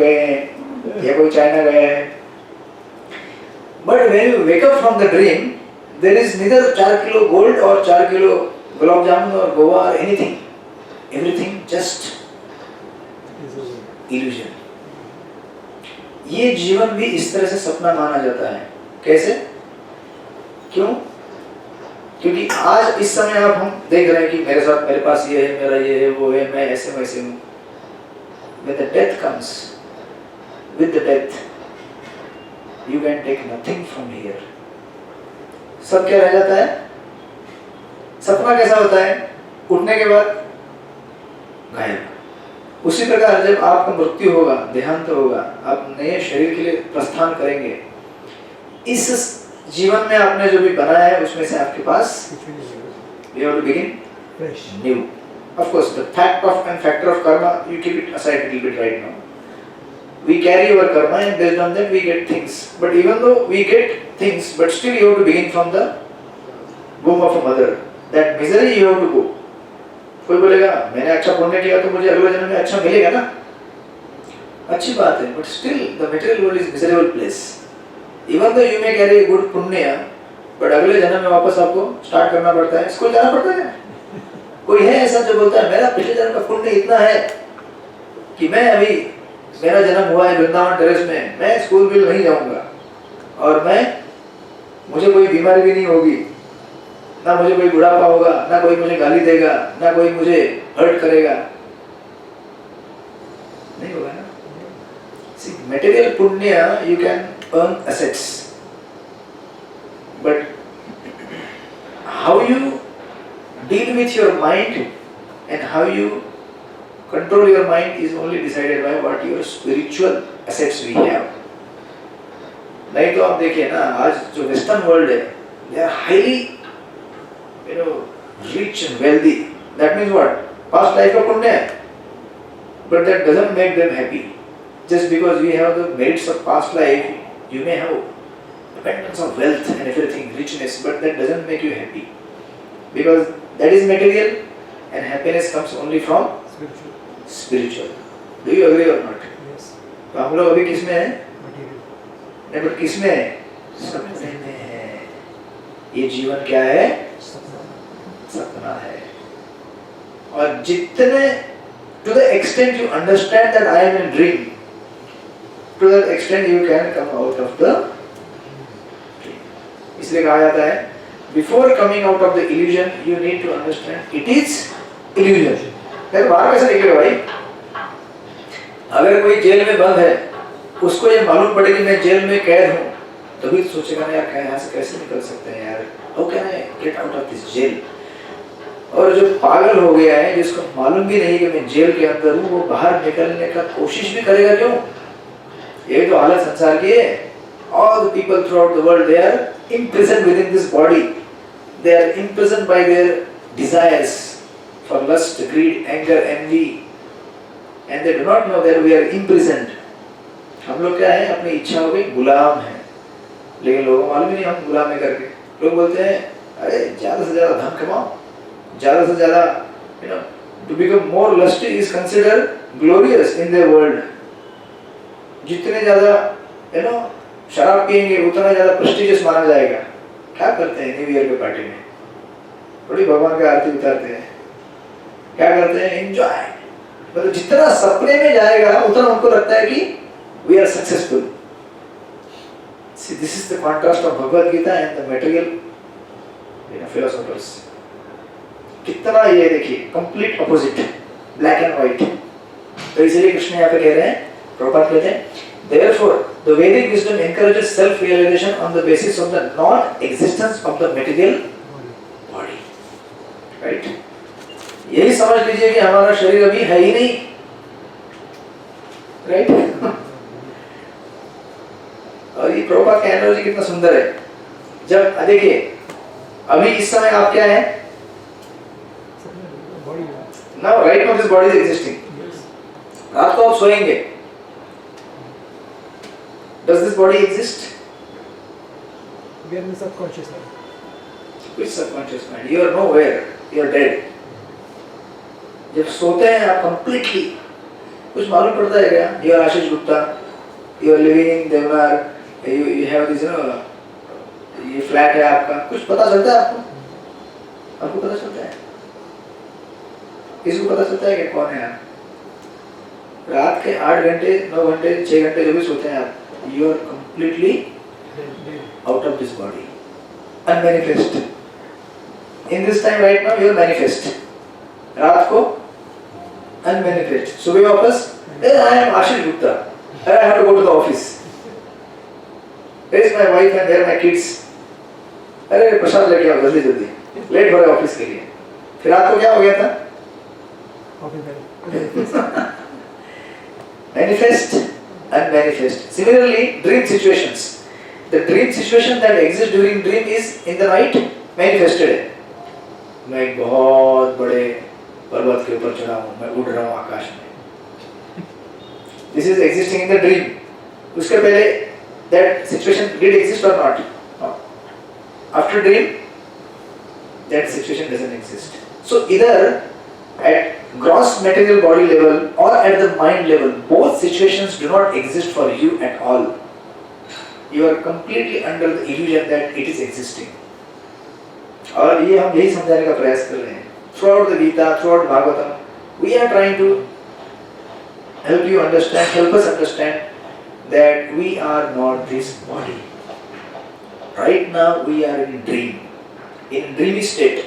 या कोई चाइना गया है. But when you wake up from the dream, there is neither 4 kilo gold or 4 kilo gulab jamun or goa or anything. Everything just illusion. ये जीवन भी इस तरह से सपना माना जाता है. कैसे? क्यों? क्योंकि आज इस समय आप हम देख रहे हैं कि मेरे साथ मेरे पास ये है, मेरा ये है, वो है, मैं ऐसे वैसे हूँ. When the death comes, with the death, you can take nothing from here. सब क्या रह जाता है? सपना कैसा होता है? उठने के बाद गायब. उसी प्रकार जब आपका मृत्यु होगा, देहांत होगा, आप नए शरीर के लिए प्रस्थान करेंगे, इस जीवन में आपने जो भी बनाया है उसमें से आपके पास you have to begin new. Of course, the fact of and factor of karma, you keep it aside a little bit right now. We carry our karma and based on that we get things. But even though we get things, but still you have to begin from the womb of a mother. That misery you have to go. कोई बोलेगा मैंने अच्छा पुण्य किया तो मुझे अगले जन्म में अच्छा मिलेगा ना. अच्छी बात है, but still the material world is miserable place. Even though you may carry a good पुण्य, but अगले जन्म में वापस आपको स्टार्ट करना पड़ता है, स्कूल जाना पड़ता है. कोई है ऐसा जो बोलता है मेरा पिछले जन्म का पुण्य इतना है कि मैं अभी मेरा जन्म हुआ है वृंदावन टेरेस में, मैं स्कूल भी नहीं जाऊंगा और मुझे कोई बीमारी भी नहीं होगी, ना मुझे कोई बुढ़ापा होगा, ना कोई मुझे गाली देगा, ना कोई मुझे हर्ट करेगा. नहीं होगा ना. See, material punya you can earn assets, but how you deal with your mind and how you control your mind is only decided by what your spiritual assets we have. नहीं तो आप देखिए ना, आज जो वेस्टर्न वर्ल्ड है, they are highly, rich and wealthy. That means what? Past life का पुण्य है, but that doesn't make them happy. Just because we have the merits of past life, you may have abundance of wealth and everything, richness, but that doesn't make you happy, because that is material and happiness comes only from spiritual. Do you agree or not? Yes. तो हम लोग अभी किस में हैं? Material. नहीं, but किस में हैं? सपने में हैं. ये जीवन क्या है? सपना है. और जितने to the extent you understand that I am in dream, to that extent you can come out of the dream. इसलिए कहा जाता है before coming out of the illusion you need to understand it is illusion. नहीं तो बाहर कैसे निकलेगा भाई? अगर कोई जेल में बंद है, उसको ये मालूम पड़े कि मैं जेल में कैद हूँ, तभी तो सोचेगा ना यार यहाँ से कैसे निकल सकते हैं यार, how can I get out of this jail? और जो पागल हो गया है, जिसको मालूम भी नहीं कि मैं जेल के अंदर हूँ, वो बाहर निकलने का कोशिश भी करेगा क्यों? ये तो हालत संसार की है. All the people throughout the world, they are imprisoned within this body. They are imprisoned by their desires for lust, greed, anger, envy, and they do not know that we are imprisoned. हम लोग क्या है? अपनी इच्छाओं के गुलाम हैं, लेकिन लोगों को मालूम ही नहीं हम गुलाम है करके. लोग बोलते हैं अरे ज़्यादा से ज़्यादा धन कमाओ, ज़्यादा से ज़्यादा to become more lusty is considered glorious in their world. जितने ज़्यादा शराब पिएंगे उतना ज़्यादा प्रेस्टिजियस माना जाएगा. क्या करते हैं न्यू ईयर के पार्टी में? थोड़ी भगवान की आरती उतारते हैं. क्या करते हैं? एंजॉय. मतलब जितना सपने में जाएगा उतना उनको लगता है कि we are successful. See, this is the contrast of Bhagavad Gita and the material philosophers. कितना ये देखिए complete opposite, black and white. तो इसलिए कृष्ण यहाँ पे कह रहे हैं, प्रभुपाद कहते हैं, therefore the Vedic wisdom encourages self realization on the basis of the non existence of the material body. Right? यही समझ लीजिए कि हमारा शरीर अभी है ही नहीं. Right? और ये प्रभुपाद का एनर्जी कितना सुंदर है. जब देखिए अभी इस समय आप क्या है? Now right now this body is existing. रात को आप सोएंगे. Does this body exist? We are in the subconscious mind. Which subconscious mind? You are nowhere. You are dead. जब सोते हैं आप completely कुछ मालूम पड़ता है क्या? You are Ashish Gupta, you are living in Deonar, you have this ये फ्लैट है आपका, कुछ पता चलता है आपको? आपको पता चलता है? किसी को पता चलता है कि कौन है आप? रात के 8 घंटे 9 घंटे 6 घंटे जो भी सोते हैं आप, you are completely out of this body, unmanifest. In this time right now you are manifest. रात को अनमैनिफेस्ट, सुबह वापस I am Ashish Gupta, I have to go to the office, where is my wife and where my kids, अरे प्रसाद लेके आओ जल्दी जल्दी, late हो रहा है ऑफिस के लिए। फिर रात को क्या हो गया था? Manifest and manifest. Similarly, dream situations. The dream situation that exists during dream is in the night manifested है। मैं एक बहुत बड़े पर्वत के ऊपर चढ़ा हूँ, मैं उड़ रहा हूँ आकाश में। This is existing in the dream. उसके पहले that situation did exist or not? No. After dream, that situation doesn't exist. So either at gross material body level or at the mind level, both situations do not exist for you at all. You are completely under the illusion that it is existing. और ये हम यही समझाने का प्रयास कर रहे हैं। Throughout the Gita, throughout Bhagavatam, we are trying to help us understand that we are not this body. Right now we are in dreamy state.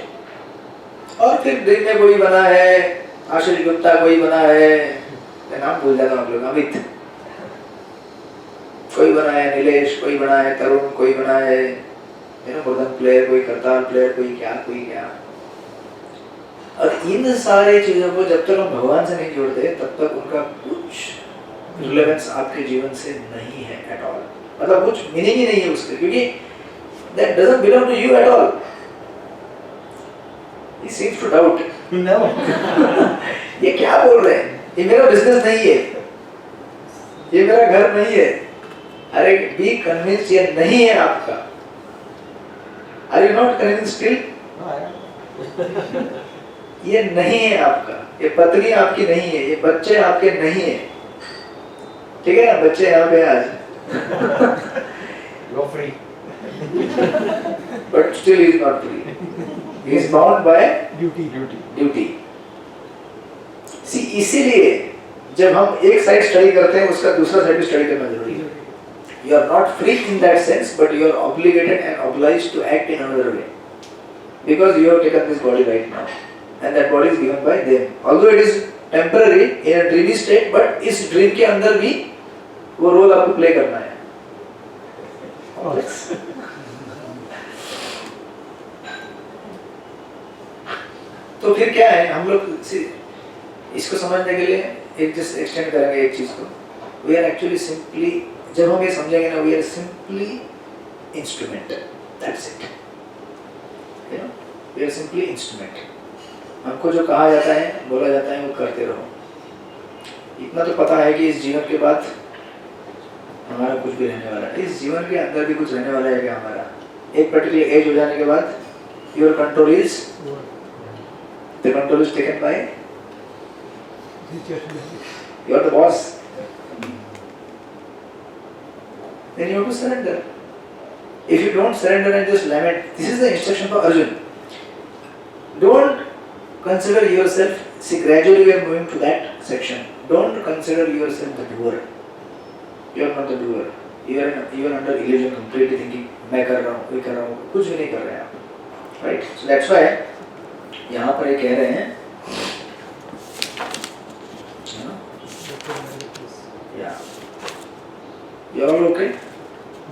और फिर ड्रीम में कोई बना है, आशीष गुप्ता कोई बना है, मैं नाम भूल जाता हूँ आप लोग, अमित कोई बना है, नीलेश कोई बना है, तरुण कोई बना है, मृदंग प्लेयर कोई, करताल प्लेयर कोई क्या। और इन सारे चीजों को जब तक हम भगवान से नहीं जोड़ते तब तक उनका कुछ रिलेवेंस आपके जीवन से नहीं है एट ऑल। मतलब कुछ मीनिंग ही नहीं है उसके, क्योंकि that doesn't belong to you at all. He seems to doubt. No. ये क्या बोल रहे हैं? ये मेरा बिजनेस नहीं है, ये मेरा घर नहीं है। अरे बी कन्विंस्ड, ये नहीं है आपका। Are you not convinced still? ये नहीं है आपका, ये पत्नी आपकी नहीं है, ये बच्चे आपके नहीं है। ठीक है ना, बच्चे यहाँ पे आज Go free. but still he is not free. He is bound by duty. See, इसीलिए जब हम एक साइड स्टडी करते हैं उसका दूसरा साइड भी स्टडी करना जरूरी है। You are not free in that sense, but you are obligated and obliged to act in another way, because you have taken this body right now, and that body is given by them. Although it is temporary in a dreamy state, but इस dream के अंदर भी वो role आपको play करना है। तो फिर क्या है, हम लोग इसको समझने के लिए एक जस्ट एक्सटेंड करेंगे एक चीज को। वी आर एक्चुअली सिंपली, जब हम ये समझेंगे ना, we are simply instrument, that's it. You know, we are simply instrument. हमको जो कहा जाता है, बोला जाता है, वो करते रहो। इतना तो पता है कि इस जीवन के बाद हमारा कुछ भी रहने वाला है, इस जीवन के अंदर भी कुछ रहने वाला है क्या हमारा। एक पर्टिकुलर एज हो जाने के बाद your control is The control is taken by you are the boss. Then you have to surrender. If you don't surrender and just lament, this is the instruction for Arjun. Don't consider yourself. See, gradually we are moving to that section. Don't consider yourself the doer. You are not the doer. You are under illusion, completely thinking मैं कर रहा हूँ, कोई कर रहा हूँ, कुछ भी नहीं कर रहे हैं आप. Right? So that's why यहाँ पर ये कह रहे हैं, yeah, you are all okay?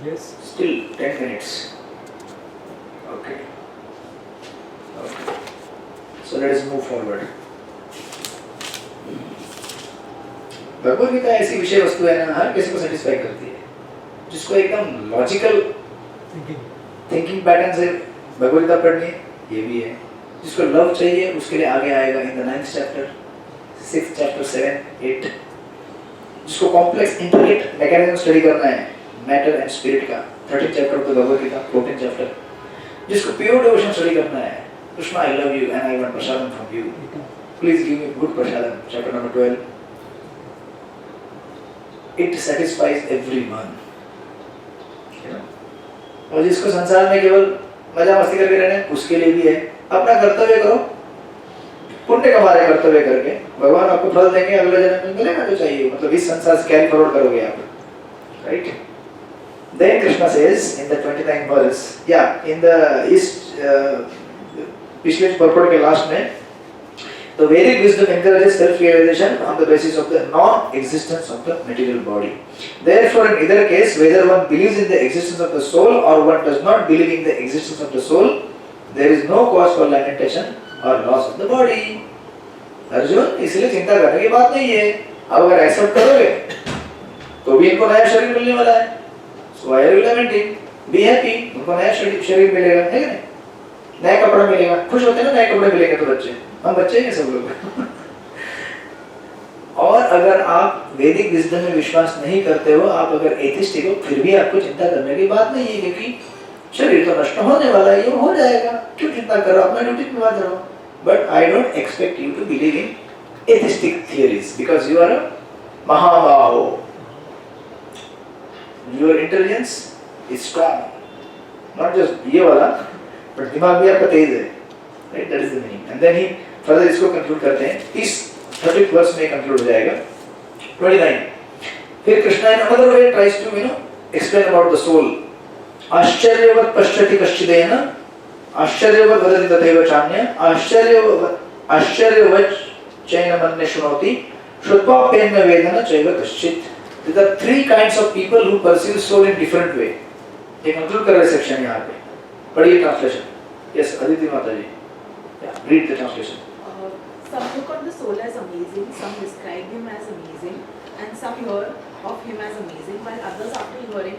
Yes. Still 10 minutes. Okay. So let us move forward. Bhagavad Gita ऐसी विषय वस्तु है ना, हर किसी को सेटिस्फाई करती है, जिसको एकदम लॉजिकल थिंकिंग पैटर्न से भगवद गीता पढ़नी है, ये भी है। जिसको लव चाहिए उसके लिए आगे आएगा in the 9th chapter, 6th chapter, 7, 8। जिसको कॉम्प्लेक्स इंट्रिकेट मैकेनिज्म स्टडी करना है, मैटर एंड स्पिरिट का, 13th chapter of the Bhagavad Gita, 14th chapter. जिसको प्योर डिवोशन स्टडी करना है, Krishna I love you and I want prasadam from you, please give me good prasadam, chapter number 12। it satisfies everyone. You know? और जिसको संसार में केवल मजा मस्ती करके रहना है उसके लिए भी है, अपना कर्तव्य करो, पुण्य कमा रहे कर्तव्य करके, भगवान आपको फल देंगे, अगले जन्म में मिलेगा जो चाहिए, मतलब इस संसार से कैरी फॉरवर्ड करोगे आप, right? Then Krishna says in the 29th verse, in the पिछले purport के last में, the Vedic wisdom encourages self-realization on the basis of the non-existence of the material body. Therefore, in either case, whether one believes in the existence of the soul or one does not believe in the existence of the soul, there is no cause for lamentation or loss of the body. Arjun, इसलिए चिंता करने की बात नहीं है, अब अगर accept करोगे तो भी इनको नया शरीर मिलने वाला है, so why are you lamenting? Be happy, उनको नया शरीर मिलेगा, है क्या नहीं? नया कपड़ा मिलेगा, खुश होते हैं ना, नए कपड़े मिलेंगे तो बच्चे, हम बच्चे हैं सब लोग। और अगर आप वैदिक विजडम में विश्वास नहीं करते हो, आप अगर एथिस्ट हो, फिर भी आपको चिंता करने की बात नहीं है, क्योंकि शरीर तो नष्ट होने वाला है, ये हो जाएगा, क्यों चिंता करो, अपना ड्यूटी पे बात करो। But I don't expect you to believe in atheistic theories because you are a महाबाहो, your intelligence is strong, not just ये वाला, बट दिमाग भी आपका तेज है, right? That is the meaning. And then he further इसको कंक्लूड करते हैं, इस 30th वर्स में कंक्लूड हो जाएगा। 29 फिर Krishna in another way tries to explain about the soul. आश्चर्यवत् पश्यति कश्चिदेन आश्चर्यवत् वदति तथैव चान्य आश्चर्यवत् चैनमन्य शृणोति श्रुत्वाप्येन वेदन चैव कश्चित्। These are three kinds of people who perceive soul in different way. ये कंक्लूड कर रहे सेक्शन यहाँ पे, पढ़िए ट्रांसलेशन। यस अदिति माता जी, read the translation. Some look on the soul as amazing, some describe him as amazing, and some hear of him as amazing, while others, after hearing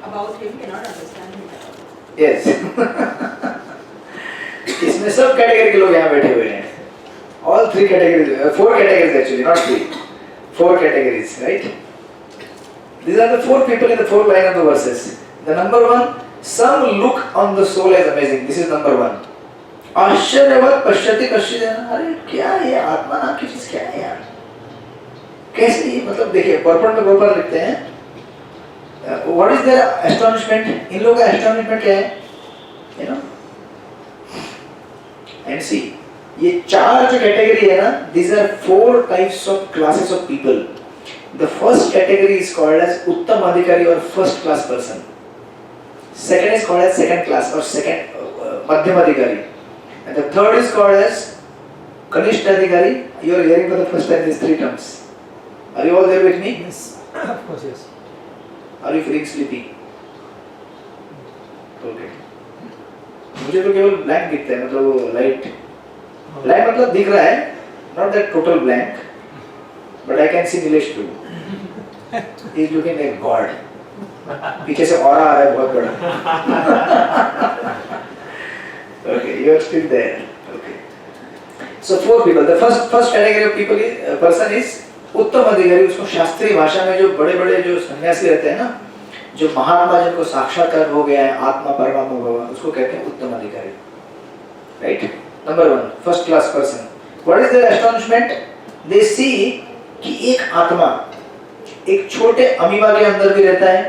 about him, cannot understand him at all. Yes. इसमें सब category के लोग यहाँ बैठे हुए हैं। All three categories, 4 categories actually, not 3. 4 categories, right? These are the 4 people in the 4 line of the verses. The number 1, some look on the soul as amazing. This is number 1. आश्चर्यवत् पश्यति कश्चिदेन, अरे क्या है आत्मा नाम की चीज, क्या है यार, कैसे ये, मतलब देखिए पर्पट में गोपाल लिखते हैं, व्हाट इज देयर एस्टोनिशमेंट, इन लोगों का एस्टोनिशमेंट क्या है, यू नो, एंड सी ये 4 जो कैटेगरी है ना, these are 4 types of classes of people. The first category is called as उत्तम अधिकारी or first class person. Second is called as second class or second मध्यम अधिकारी. And the third is called as Kanishta Adhikari. You are hearing for the first time these 3 terms. Are you all there with me? Yes, of course, yes. Are you feeling sleepy? Okay. मुझे तो केवल blank दिखता है, मतलब वो light blank मतलब दिख रहा है, not that total blank, but I can see Nilesh too. He is looking like God. पीछे से ऑरा आ रहा है बहुत बड़ा। Okay, you are still there. Okay. So 4 people. The first category of people person is उत्तम अधिकारी. उसको शास्त्रीय भाषा में जो बड़े-बड़े जो सन्यासी रहते हैं ना, जो महात्मा जिनको साक्षात्कार हो गया है, आत्मा परमात्मा भगवान, उसको कहते हैं उत्तम अधिकारी. Right? Number 1, first class person. What is their astonishment? They see कि एक आत्मा एक छोटे अमीबा के अंदर भी रहता है,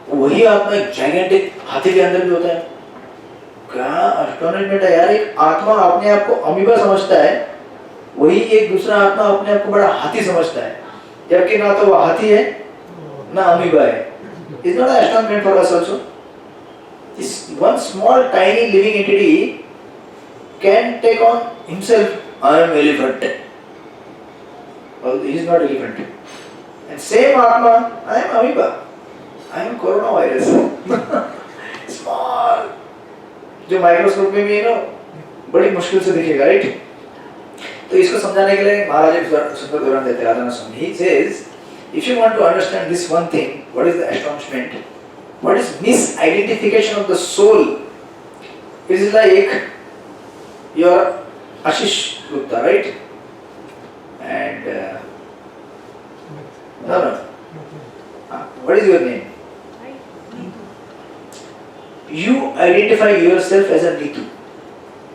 वही आत्मा एक जायंटिक हाथी के अंदर भी होता है. क्या अस्टोनिशमेंट है यार, एक आत्मा अपने आप को अमीबा समझता है, वही एक दूसरा आत्मा अपने आप को बड़ा हाथी समझता है, जबकि ना तो वो हाथी है ना अमीबा है. Is not an astonishment for us also? This one small tiny living entity can take on himself, I am elephant. Well, he is not elephant. And same atma, I am amoeba, I am coronavirus. Small. जो microscope में भी है ना, बड़ी मुश्किल से दिखेगा, right? तो इसको समझाने के लिए महाराज एक सुंदर उदाहरण देते हैं, आदरणीय स्वामी. He says, if you want to understand this one thing, what is the astonishment? What is misidentification of the soul? It is like your Ashish Gupta, right? And no. What is your name? You identify yourself as a Nitu.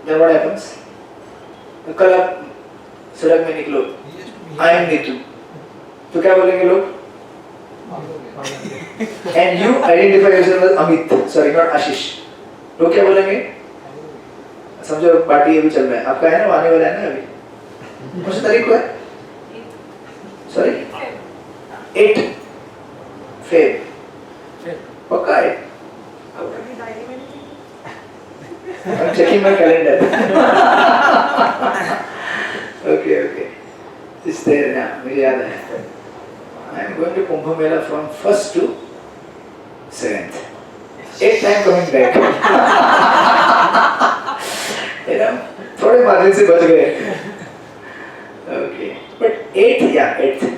Then what happens? कल आप सड़क में निकलो, I am Nitu. तो क्या बोलेंगे लोग? And you identify yourself as Amit, sorry not Ashish. लोग क्या बोलेंगे? समझो पार्टी अभी चल रहा है, आपका है ना, आने वाला है ना अभी? कौन सी तारीख को है? Sorry? 8 Feb. पक्का है? I'm checking my calendar. Okay. It's there now. मुझे याद है. I am going to Kumbh Mela from 1st to 7th. 8th time coming back. You know, थोड़े मार्जिन से बच गए. Okay, but 8th,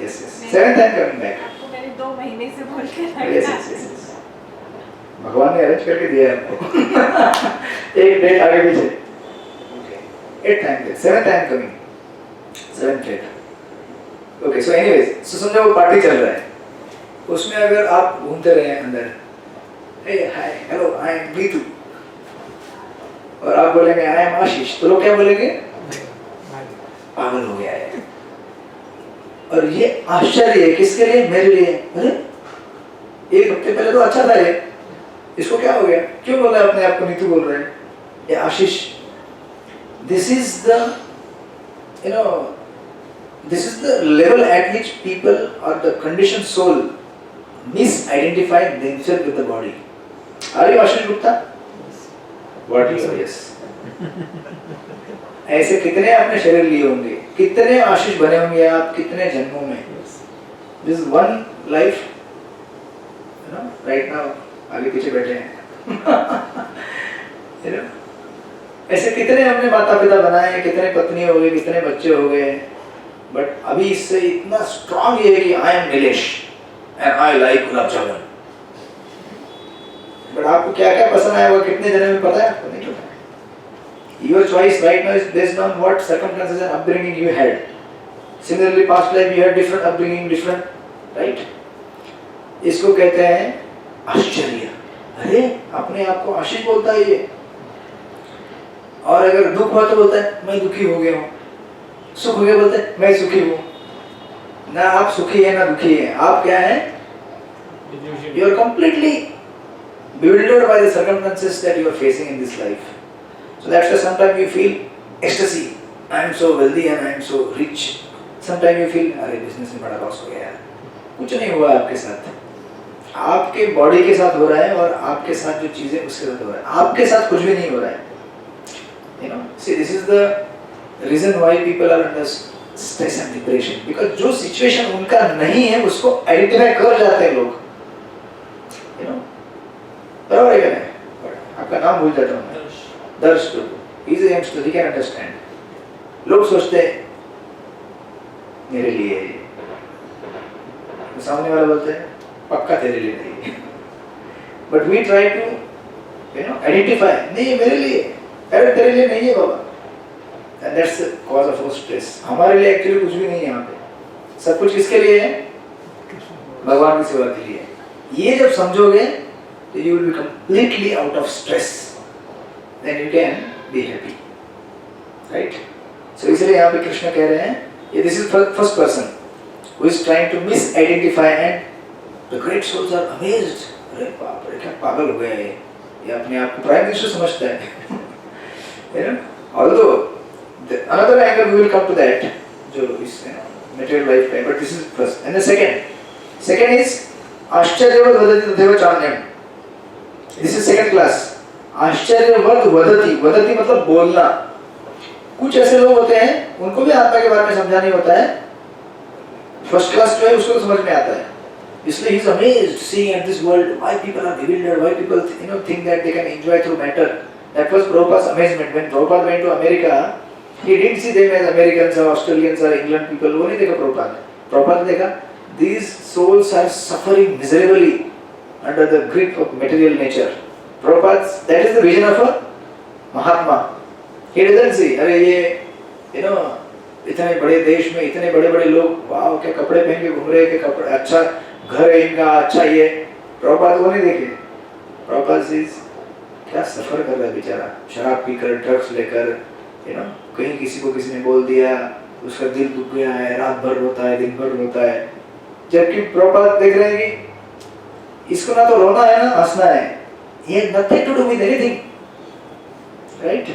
yes. 7th time coming back. आपको मैंने 2 महीने से बोल के Yes. भगवान ने अरेंज करके दिया है हमको. एक डेट आगे पीछे. Okay. 8th time, 7th time coming. 7th date. Okay, so anyways, so समझो वो पार्टी चल रहा है. उसमें अगर आप घूमते रहे अंदर, hey, hi, hello, I am Neetu. और आप बोलेंगे I am आशीष, तो लोग क्या बोलेंगे? पागल हो गया है. और ये आश्चर्य है किसके लिए? मेरे लिए. अरे एक हफ्ते पहले तो अच्छा था ये, इसको क्या हो गया? क्यों बोला अपने आप को नीतू बोल रहे हैं? ये आशीष. This is the, you know, this is the level at which people or the conditioned soul misidentify themselves with the body. Are you Ashish Gupta? What you are? Yes. ऐसे कितने आपने शरीर लिए होंगे, कितने आशीष बने होंगे आप, कितने जन्मों में. This is one life, you know, right now आगे पीछे बैठे हैं. You know, ऐसे कितने हमने माता पिता बनाए, कितने पत्नी हो गए, कितने बच्चे हो गए. बट अभी इससे इतना स्ट्रॉन्ग ये है कि I am Nilesh and I like gulab jamun. But आपको क्या क्या पसंद आया वो कितने जन्म में पता है आपको? नहीं पता. Your choice right now is based on what circumstances and upbringing you had. Similarly, past life you had different upbringing, different, right? इसको कहते हैं आश्चर्य. अरे अपने आप को आशीष बोलता है ये. और अगर दुख हुआ तो बोलता है मैं दुखी हो गया हूँ. सुख हो गया बोलते हैं मैं सुखी हूँ. ना आप सुखी है ना दुखी है, आप क्या है? You are completely bewildered by the circumstances that you are facing in this life. So that's why sometimes you feel ecstasy. I am so wealthy and I am so rich. Sometimes you feel अरे business में बड़ा loss हो गया यार. कुछ नहीं हुआ आपके साथ. आपके बॉडी के साथ हो रहा है और आपके साथ जो चीजें उसके साथ हो रहा है. आपके साथ कुछ भी नहीं हो रहा है. You know, see this is the reason why people are under stress and depression, because जो situation उनका नहीं है उसको आइडेंटिफाई कर जाते हैं लोग. You know, बराबर है क्या नहीं? आपका नाम भूल जाता हूँ मैं. दर्श Tudu. He is a youngster, he can understand. लोग सोचते हैं मेरे लिए, सामने वाला बोलते हैं पक्का तेरे लिए नहीं. But we try to, you know, identify. नहीं मेरे लिए, अरे तेरे लिए नहीं है बाबा. And that's the cause of our stress. हमारे लिए एक्चुअली कुछ भी नहीं है यहाँ पे. सब कुछ किसके लिए है? भगवान की सेवा के लिए. ये जब समझोगे तो you will be completely out of stress. Then you can be happy, right? So इसलिए यहाँ पे कृष्ण कह रहे हैं ये this is first person who is trying to misidentify and the great souls are amazed. अरे बाप रे क्या पागल हो गया ये अपने आप को प्राइम मिनिस्टर समझता है. You know, although another angle we will come to that जो इस material life का, but this is first. And the second is आश्चर्यवत् वदति तथैव चान्यम्. This is second class. आश्चर्यवत् वदति मतलब बोलना. कुछ ऐसे लोग होते हैं उनको भी आत्मा के बारे में समझा नहीं होता है. फर्स्ट क्लास जो है उसको तो समझ में आता है. इसलिए he is amazed seeing at this world why people are bewildered, why people think that they can enjoy through matter. That was Prabhupada's amazement. When Prabhupada went to America, he didn't see them as Americans or Australians or England people. वो नहीं देखा Prabhupada. Prabhupada देखा these souls are suffering miserably under the grip of material nature. Prabhupada, that is the vision of a Mahatma. He doesn't see अरे ये इतने बड़े देश में इतने बड़े लोग वाह क्या कपड़े पहन के घूम रहे हैं, कपड़े अच्छा घर है इनका, अच्छा ये. प्रभुपाद वो नहीं देखे. प्रभुपाद क्या सफर कर रहा है बेचारा, शराब पीकर ड्रग्स लेकर, कहीं किसी को किसी ने बोल दिया उसका दिल दुख गया है, रात भर रोता है, दिन भर रोता है. जबकि प्रभुपाद देख रहे हैं कि इसको ना तो रोना है ना हंसना है, he has nothing to do with anything, right?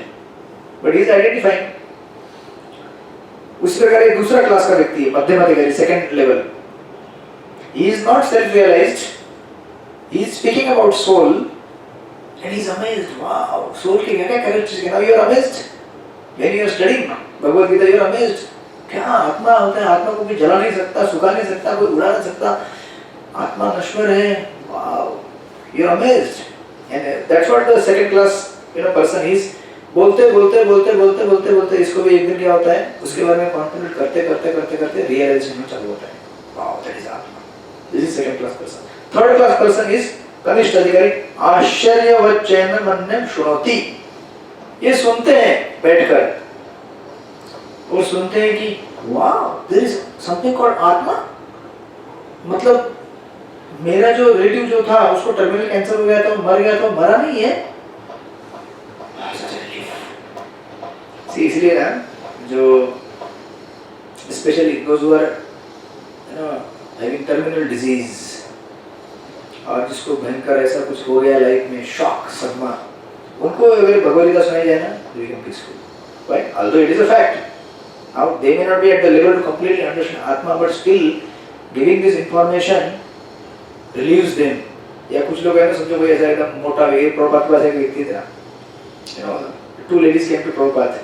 But he is identifying. उसी प्रकार एक दूसरा क्लास का व्यक्ति है, मध्यम अधिकारी, second level. He is not self-realized. He is speaking about soul, and he is amazed. Wow, soul के क्या क्या characteristics? Now you are amazed. When you are studying Bhagavad Gita, you are amazed. क्या आत्मा होता है? आत्मा को कोई जला नहीं सकता, सुखा नहीं सकता, कोई उड़ा नहीं सकता. आत्मा नश्वर है. Wow, you are amazed. And that's what the second class, person is. बोलते इसको भी एक दिन क्या होता है, उसके बारे में कॉन्सेंट्रेट करते रियलाइजेशन में चालू होता है. वाओ, दैट इज आत्मा. This is second class person. Third class person is कनिष्ठ अधिकारी. आश्चर्यवच्चैन मन्यं शृणोति. ये सुनते हैं बैठकर और सुनते हैं कि wow, there is something called atma. मतलब मेरा जो रिलेटिव जो था उसको टर्मिनल कैंसर हो गया था, मर गया था, मरा नहीं है. इसलिए ना जो specially those who are having terminal disease और जिसको भयंकर ऐसा कुछ हो गया लाइफ में, शॉक, सदमा, उनको अगर भगवद गीता सुनाई जाए ना, they become peaceful. Right? Although it is a fact. Now they may not be at the level to completely understand Atma, but still giving this information relieves them. या कुछ लोग है ना, समझो कोई ऐसा एकदम मोटा वे प्रभुपाद के पास एक व्यक्ति था. Two ladies came to Prabhupada,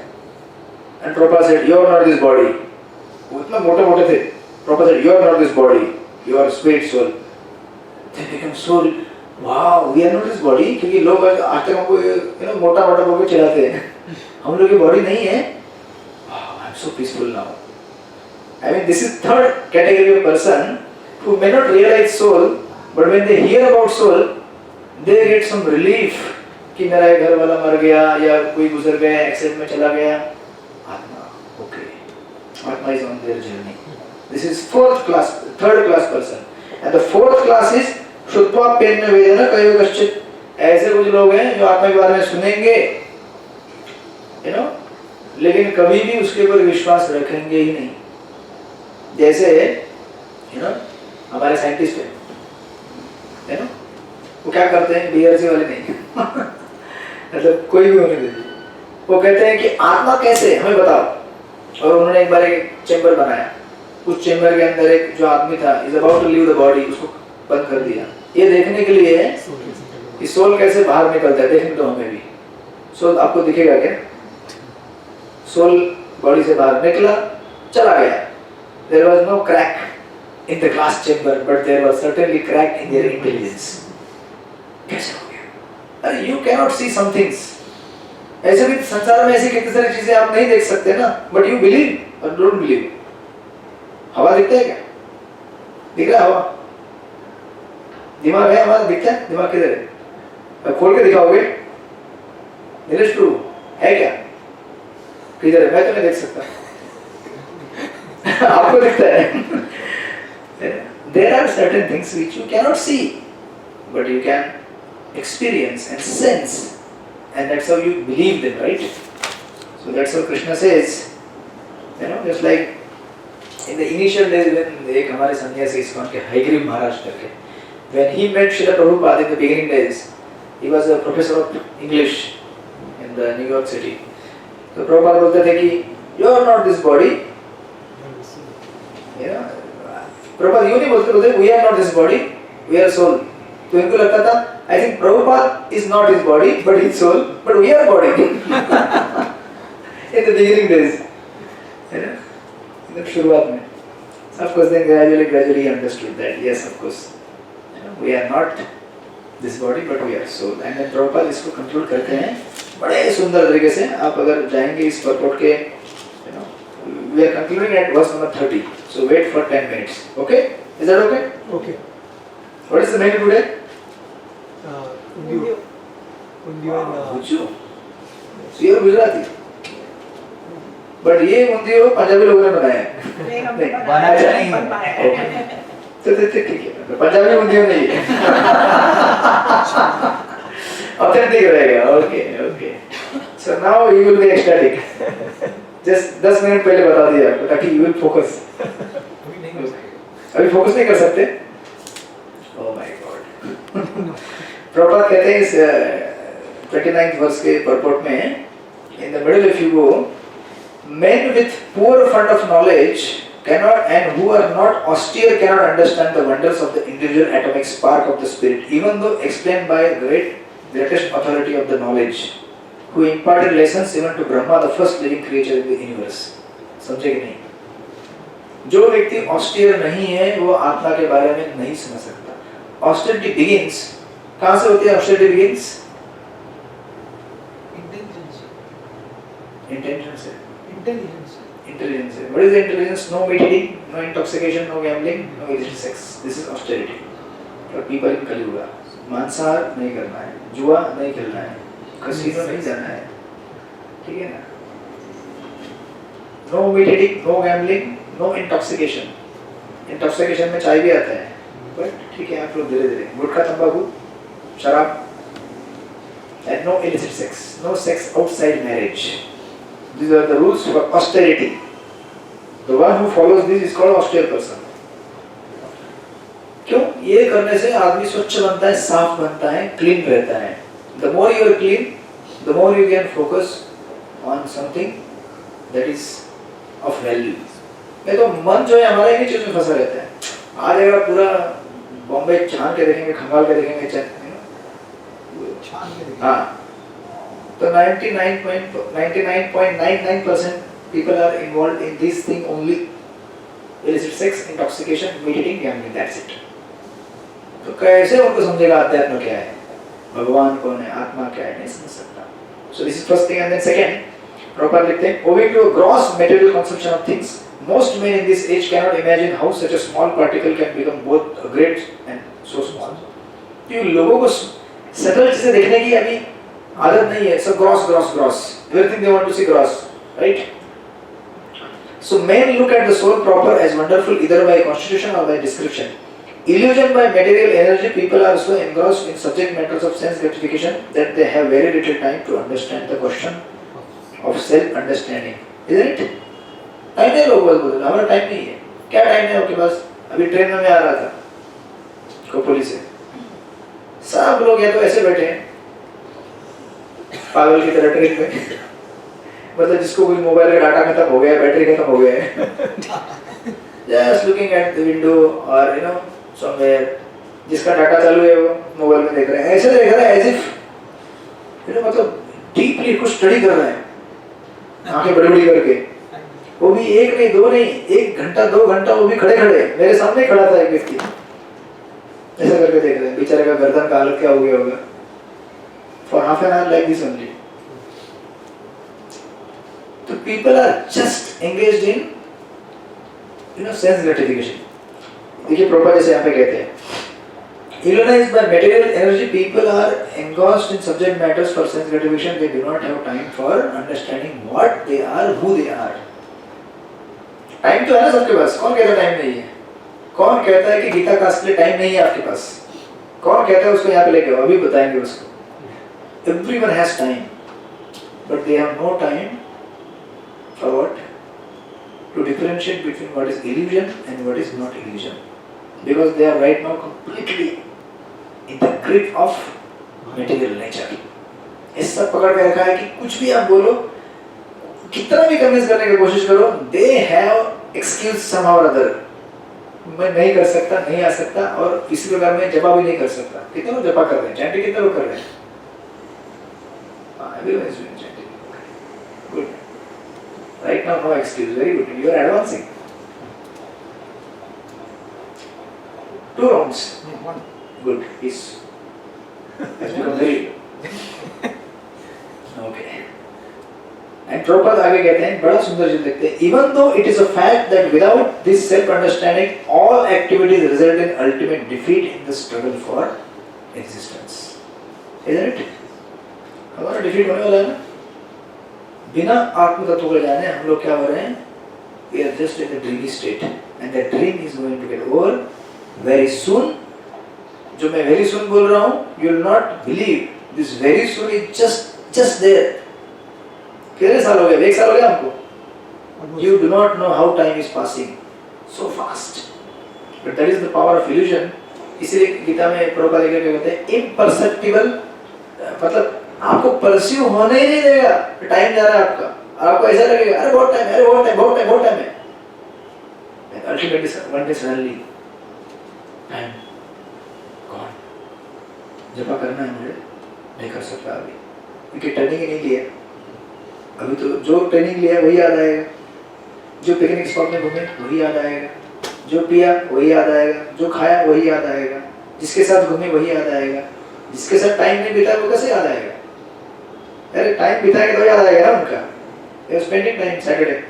and Prabhupada said, "You are not this body." वो इतना मोटे थे. Prabhupada said, "You are not this body. You are spirit soul." They became so, wow, we are not this body. क्योंकि लोग आज तक हमको मोटा बोल के चिढ़ाते हैं. हम लोग की बॉडी नहीं है. So peaceful now. I mean, this is third category of person who may not realize soul, but when they hear about soul, they get some relief. कि मेरा घर वाला मर गया या कोई गुजर गया, एक्सीडेंट में चला गया. आत्मा, okay. Atma is on their journey. This is third class person. And the fourth class is शुद्ध्वा pen वेदन कयोगश्चित. ऐसे कुछ लोग हैं जो आत्मा के बारे में सुनेंगे, लेकिन कभी भी उसके ऊपर विश्वास रखेंगे ही नहीं. जैसे हमारे साइंटिस्ट है, वो क्या करते हैं, बीआरसी वाले नहीं मतलब कोई भी होने दीजिए, वो कहते हैं कि आत्मा कैसे हमें बताओ. और उन्होंने एक बार एक चेंबर बनाया. उस चेंबर के अंदर एक जो आदमी था, is about to leave the body, उसको बंद कर दिया. ये देखने के लिए कि सोल कैसे बाहर निकलता है. देखने दो हमें भी. सोल आपको दिखेगा क्या? सोल बॉडी से बाहर निकला, चला गया. There was no crack in the glass chamber, but there was certainly crack in their intelligence. कैसे हो गया? अरे you cannot see some things. ऐसे भी संसार में ऐसी कितनी सारी चीजें आप नहीं देख सकते ना, but you believe or don't believe. हवा दिखता है क्या? दिख रहा है हवा? दिमाग है हमारा, दिखता है? दिमाग किधर है? खोल के दिखाओगे? नीलेश ट्रू है क्या? किधर है? मैं तो नहीं देख सकता. आपको दिखता है. There are certain things which you cannot see, but you can experience and sense, and that's how you believe them, right? So that's what Krishna says. Just like in the initial days when एक हमारे सन्यासी ISKCON के हयग्रीव महाराज करके, when he met Srila Prabhupada in the beginning days, he was a professor of English in the New York City. तो प्रभुपाद बोलते थे कि you are not this body. Prabhupada यूँ नहीं बोलते we are not this body, we are soul. तो इनको लगता था I think Prabhupada is not his body but his soul, but we are body. In the beginning days, शुरुआत में. Of course then gradually he understood that yes, of course, we are not this body but we are soul. And then Prabhupada इसको conclude करते हैं बड़े सुंदर तरीके से. आप अगर जाएंगे इस परपोर्ट के, we are concluding at verse number 30. So wait for 10 minutes. Okay? Is that okay? Okay. What is the menu today? Undiyo. Undiyo and Undiyo. So you are Gujarati. But ये undiyo पंजाबी लोगों ने बनाया है. नहीं, बनाया नहीं. तो ठीक है. पंजाबी undiyo नहीं है. Authentic रहेगा. Okay. So now you will be ecstatic. Just 10 minute पहले बता दिया आपको ताकि you will focus. अभी फोकस नहीं कर सकते? Oh my God. प्रभुपाद कहते हैं इस 29th वर्ष के purport में, in the middle if you go, men with poor fund of knowledge cannot, and who are not austere cannot understand the wonders of the individual atomic spark of the spirit, even though explained by greatest authority of the knowledge, who imparted lessons even to Brahma, the first living creature in the universe. समझे कि नहीं? जो व्यक्ति austere नहीं है वो आत्मा के बारे में नहीं समझ सकता. Austerity begins, कहाँ से होती है austerity begins? Intention से. Intelligence. What is the intelligence? No meat eating, no intoxication, no gambling, no illicit sex. This is austerity. For people in Kali Yuga. मांसाहार नहीं करना है, जुआ नहीं खेलना है, कसीनो नहीं जाना है, ठीक है ना? No meat eating, no gambling, no intoxication. Intoxication में चाय भी आता है, but ठीक है आप लोग धीरे-धीरे. गुटखा, तंबाकू, शराब, and no illicit sex, no sex outside marriage. These are the rules for austerity. The one who follows this is called austere person. क्यों? ये करने से आदमी स्वच्छ बनता है, साफ बनता है, क्लीन रहता है. The more you are clean, the more you can focus on something that is of value. नहीं तो मन जो है हमारा इन्हीं चीजों में फंसा रहता है. आज अगर पूरा बॉम्बे छान के देखेंगे, खंगाल के देखेंगे, हाँ, तो 99.99% people are involved in this thing only. Illicit sex, intoxication, meat eating, gambling, that's it. तो कैसे उनको समझेगा अध्यात्म क्या है, भगवान कौन है, आत्मा क्या है, नहीं समझ सकता. So this is first thing, and then second, Prabhupada लिखते हैं, owing to a gross material consumption of things, most men in this age cannot imagine how such a small particle can become both great and so small. तो लोगों को subtle चीजें देखने की अभी आदत नहीं है. सब gross. Everything they want to see gross, right? So men look at the soul proper as wonderful either by constitution or by description. Illusion by material energy, people are so engrossed in subject matters of sense gratification that they have very little time to understand the question of self-understanding. Isn't it? Time नहीं लोग बोलते, हमारा time नहीं है. क्या time है आपके पास? अभी ट्रेन में आ रहा था खोपोली से, सब लोग या तो ऐसे बैठे हैं पागल की तरह ट्रेन में, मतलब जिसको कोई मोबाइल का डाटा खत्म हो गया, बैटरी खत्म हो गया है, just looking at the window or you know somewhere, जिसका डाटा चालू है वो मोबाइल में देख रहे हैं, ऐसे देख रहे हैं as if you know मतलब डीपली कुछ स्टडी कर रहे हैं, आंखें बड़ी-बड़ी करके. वो भी एक नहीं, दो नहीं, 1 घंटा 2 घंटा वो भी खड़े मेरे सामने खड़ा था एक व्यक्ति, ऐसा करके देख रहे हैं. बेचारे का गर्दन का हालत क्या हो गया होगा. For half an hour like this only. So people are just engaged in, you know, sense gratification. देखिए प्रभुपाद जैसे यहाँ पे कहते हैं, Illusionized by material energy, people are engrossed in subject matters for sense gratification. They do not have time for understanding what they are, who they are. Time तो है ना सबके पास. कौन कहता है टाइम नहीं है? कौन कहता है कि गीता क्लास के लिए टाइम नहीं है आपके पास? कौन कहता है उसको यहाँ पे लेके आओ, अभी बताएंगे उसको. Everyone has time, but they have no time for what? To differentiate between what is illusion and what is not illusion, because they are right now completely in the grip of material nature. ऐसा पकड़ के रखा है कि कुछ भी आप बोलो, कितना भी कन्विंस करने की कोशिश करो, they have excuse somehow or other. मैं नहीं कर सकता, नहीं आ सकता, और इसी प्रकार मैं जपा भी नहीं कर सकता. कितने लोग जपा कर रहे हैं, चैंटिंग कितने लोग कर रहे हैं? Everyone is doing chanting. Good. Right now, no excuse. Very good. You are advancing. 2 rounds. One. Good. Peace. Has become very good. Okay. And Prabhupada आगे कहते हैं, बड़ा सुंदर चीज देखते हैं. Even though it is a fact that without this self-understanding, all activities result in ultimate defeat in the struggle for existence. Isn't it? हमारा defeat होने वाला है ना. बिना आत्म तत्व को जाने हम लोग क्या हो रहे हैं? We are just in a dreamy state, and that dream is going to get over very soon. जो मैं very soon बोल रहा हूँ, you will not believe this very soon is just there. कितने साल हो गए? 1 साल हो गया हमको. You do not know how time is passing so fast. But that is the power of illusion. इसीलिए गीता में प्रभुपाद लिख के कहते हैं इम्परसेप्टिबल, मतलब आपको परस्यू होने ही नहीं देगा, टाइम जा रहा है आपका, आपको ऐसा लगेगा अरे बहुत टाइम, अरे बहुत टाइम, बहुत टाइम, बहुत टाइम है, ultimately one day suddenly time gone. जपा करना है मुझे, नहीं कर सकता अभी, क्योंकि ट्रेनिंग ही नहीं लिया अभी, तो जो ट्रेनिंग लिया वही याद आएगा, जो पिकनिक स्पॉट में घूमे वही याद आएगा, जो पिया वही याद आएगा, जो खाया वही याद आएगा, जिसके साथ घूमे वही याद आएगा, जिसके साथ टाइम नहीं बिताया वो कैसे याद आएगा? अरे टाइम बिताएगा तो याद आएगा ना उनका। They are spending time Saturday.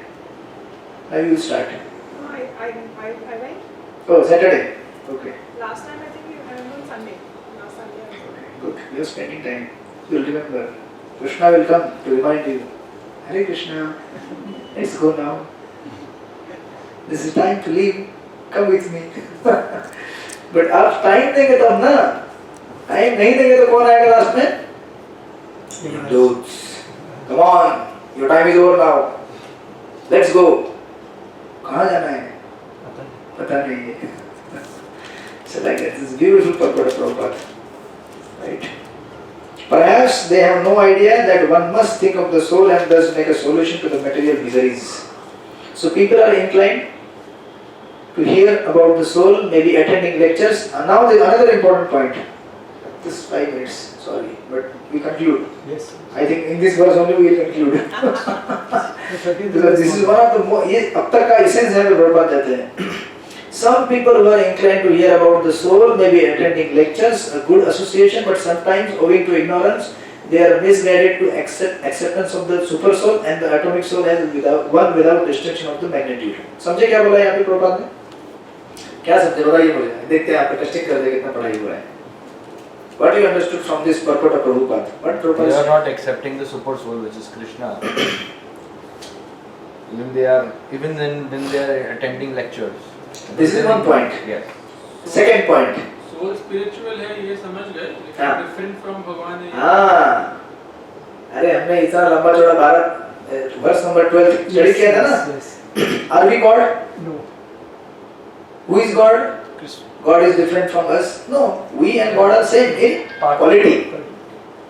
Now you will start. No, I went. Oh, Saturday. Okay. Last time I think we went on Sunday. Last Sunday. I was Good. You are spending time. You will remember. Krishna will come to remind you. Hare Krishna. Let's go now. This is time to leave. Come with me. But आप time देंगे तब ना, time नहीं देंगे तो कौन आएगा last में? Dudes. Come on. Your time is over now. Let's go. कहाँ जाना है? पता नहीं है. So like that, this is beautiful purport of Prabhupada. Right? Perhaps they have no idea that one must think of the soul and thus make a solution to the material miseries. So people are inclined to hear about the soul, maybe attending lectures. And now there is another important point. This 5 minutes, sorry, but we conclude. Yes. I think in this verse only we will conclude. Because this is one of the more, ये अब तक का essence है जो बर्बाद जाते हैं. Some people who are inclined to hear about the soul may be attending lectures, a good association, but sometimes owing to ignorance, they are misguided to acceptance of the super soul and the atomic soul as without restriction of the magnitude. समझे क्या बोला यहाँ पे प्रभुपाद ने? क्या समझे बताइए मुझे. देखते हैं आप टेस्टिंग कर दे कितना पढ़ाई हुआ है. What you understood from this purport of Prabhupada? What Prabhupada? They are not accepting the super soul, which is Krishna. Even when they are attending lectures. This is one point. Yes. Second point. Soul spiritual है ये समझ गए, हाँ. लेकिन different from भगवान है. हाँ. अरे हमने इतना लंबा चौड़ा भारत वर्ष नंबर 12 स्टडी किया था ना. Yes. Are we God? No. Who is God? God is different from us? No. We and God are same in quality,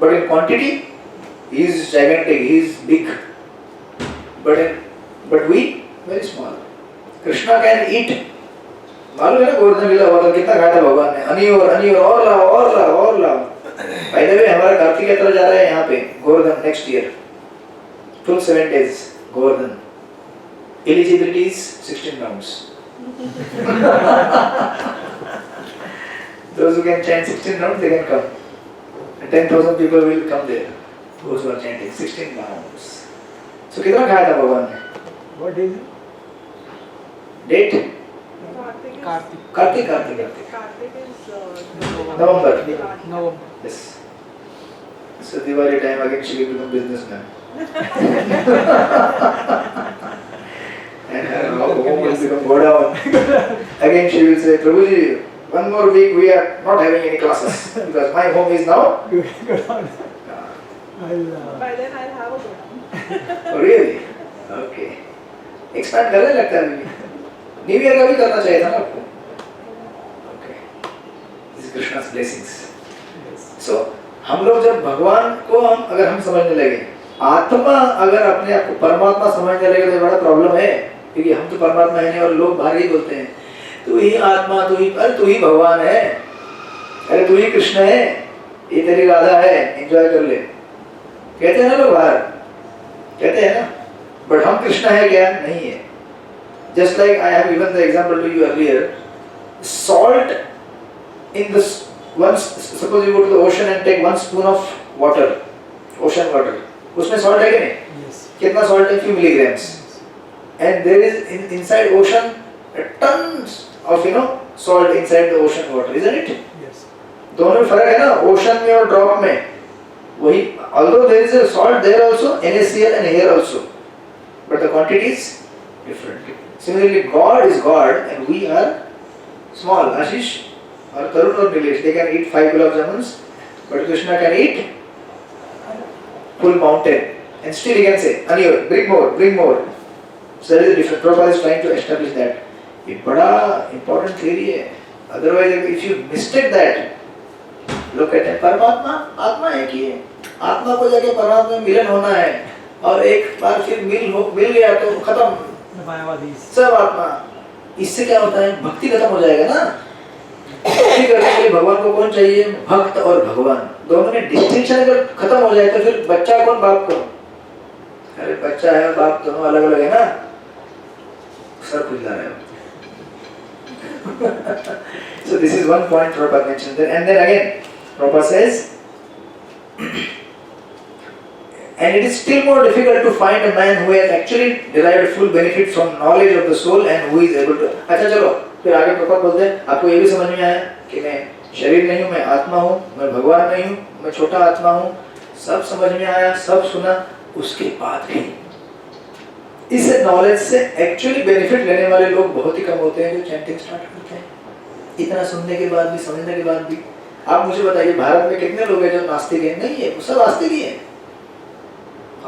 but in quantity, He is gigantic. He is big. But we very small. Krishna can eat. मालूम है ना गोवर्धन लीला हुआ था कितना खाया था भगवान ने. अनि और लाओ और लाओ और लाओ. By the way हमारा कार्तिक यात्रा जा रहा है यहाँ पे Govardhan next year. Full 7 days Govardhan. Eligibility is 16 rounds. Those who can chant 16 rounds, they can come. And 10,000 people will come there. Those who are chanting 16 rounds. So कितना खाया था भगवान ने? What is it? Date? Kartik. Kartik. Kartik is November. November. Yes. So Diwali time again she will become businessman. And her home will become go down. Again she will say, Prabhuji, one more week we are not having any classes because my home is now. By then I'll have a good. Oh really? Okay. Expand करने लगता है अभी. New Year का भी करना चाहिए था ना आपको. Okay. This is Krishna's blessings. So हम लोग जब भगवान को अगर हम समझने लगे, आत्मा अगर अपने आप को परमात्मा समझने लगे तो बड़ा प्रॉब्लम है, क्योंकि हम तो परमात्मा है नहीं और लोग बाहर ही बोलते हैं तू ही आत्मा, तू ही भगवान है, अरे तू ही कृष्ण है, ये तेरी राधा है, एंजॉय कर ले, कहते हैं ना लोग बाहर, कहते हैं ना. बट हम कृष्ण है क्या? नहीं है. Just like I have given the example to you earlier, salt in this once, suppose you go to the ocean and take 1 spoon of water, ocean water, उसमें salt है कि नहीं? Yes. कितना salt है? Few milligrams. And there is inside ocean tons of salt inside the ocean water, isn't it? Yes. दोनों में फर्क है ना, ocean में और drop में. वही, although there is a salt there also, NaCl and here also, but the quantity is different. Similarly, God is God and we are small. Ashish or Tarun or Nilesh, they can eat 5 gulab jamuns, but Krishna can eat full mountain, and still he can say, Anil, bring more, bring more. So there is a difference. Prabhupada is trying to establish that. ये बड़ा important theory है. Otherwise, if you mistake that, लोग कहते हैं परमात्मा आत्मा एक ही है, आत्मा को जाके परमात्मा में मिलन होना है, और एक बार फिर मिल गया तो खत्म मायावादी सब आत्मा। इससे क्या होता है, भक्ति खत्म हो जाएगा ना। भक्ति करने के लिए भगवान को कौन चाहिए, भक्त और भगवान दोनों में डिस्टिंक्शन अगर खत्म हो जाए तो फिर बच्चा कौन बाप कौन। अरे बच्चा है और बाप दोनों अलग अलग है ना, सर खुल जा रहा है। So this is one point Prabhupada mentioned there, and then again Prabhupada says, and it is still more difficult to find a man who has actually derived full benefit from knowledge of the soul and who is able to। अच्छा चलो फिर आगे प्रभुपाद बोलते हैं, आपको ये भी समझ में आया कि मैं शरीर नहीं हूँ, मैं आत्मा हूँ, मैं भगवान नहीं हूँ, मैं छोटा आत्मा हूँ, सब समझ में आया, सब सुना। उसके बाद भी इस नॉलेज से एक्चुअली बेनिफिट लेने वाले लोग बहुत ही कम होते हैं जो चैंटिंग स्टार्ट करते हैं। इतना सुनने के बाद भी, समझने के बाद भी। आप मुझे बताइए भारत में कितने लोग हैं जो नास्तिक हैं? नहीं है, वो सब आस्तिक ही हैं।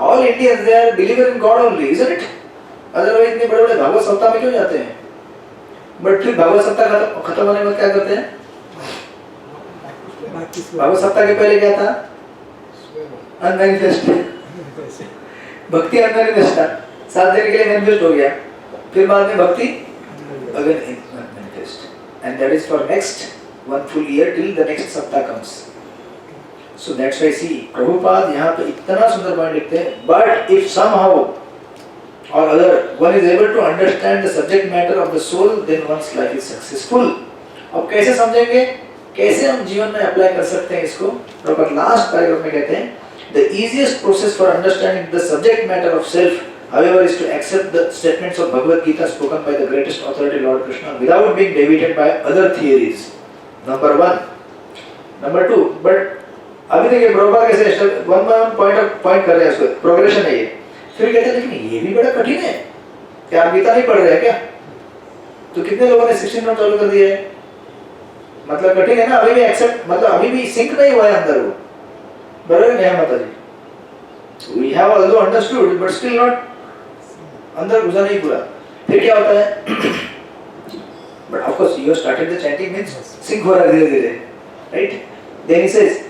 All Indians they are believer in God only, isn't it? Otherwise इतने बड़े-बड़े भागवत सप्ताह में क्यों जाते हैं? बट फिर भागवत सप्ताह खत्म होने के बाद क्या करते हैं? भागवत सप्ताह के पहले क्या था? अनमैनिफेस्ट भक्ति, अनमैनिफेस्ट 7 दिन के लिए मैनिफेस्ट हो गया, फिर बाद में भक्ति again manifest, and that is for next 1 full year till the next सप्ताह comes. So that's why see Prabhupada यहाँ पे इतना सुंदर पॉइंट लिखते हैं, but if somehow or other one is able to understand the subject matter of the soul, then one's life is successful. अब कैसे समझेंगे, कैसे हम जीवन में अप्लाई कर सकते हैं इसको? प्रॉपर लास्ट पैराग्राफ में कहते हैं, the easiest process for understanding the subject matter of self, however, is to accept the statements of Bhagavad Gita spoken by the greatest authority Lord Krishna without being deviated by other theories. Number 1. Number 2. But अभी देखिए प्रभुपाद कैसे one by one point कर रहे हैं, इसको progression है ये। फिर कहते हैं लेकिन ये भी बड़ा कठिन है, क्या आप गीता नहीं पढ़ रहे हैं क्या? तो कितने लोगों ने 16 नोट चालू कर दिए है? मतलब कठिन है ना, अभी भी एक्सेप्ट, मतलब अभी भी सिंक नहीं हुआ है अंदर वो, बराबर नहीं है माता जी। We have also understood but still not अंदर घुसा नहीं पूरा। फिर क्या होता है? But of course you have started the chanting means sync हो रहा है धीरे-धीरे, right? Then he says,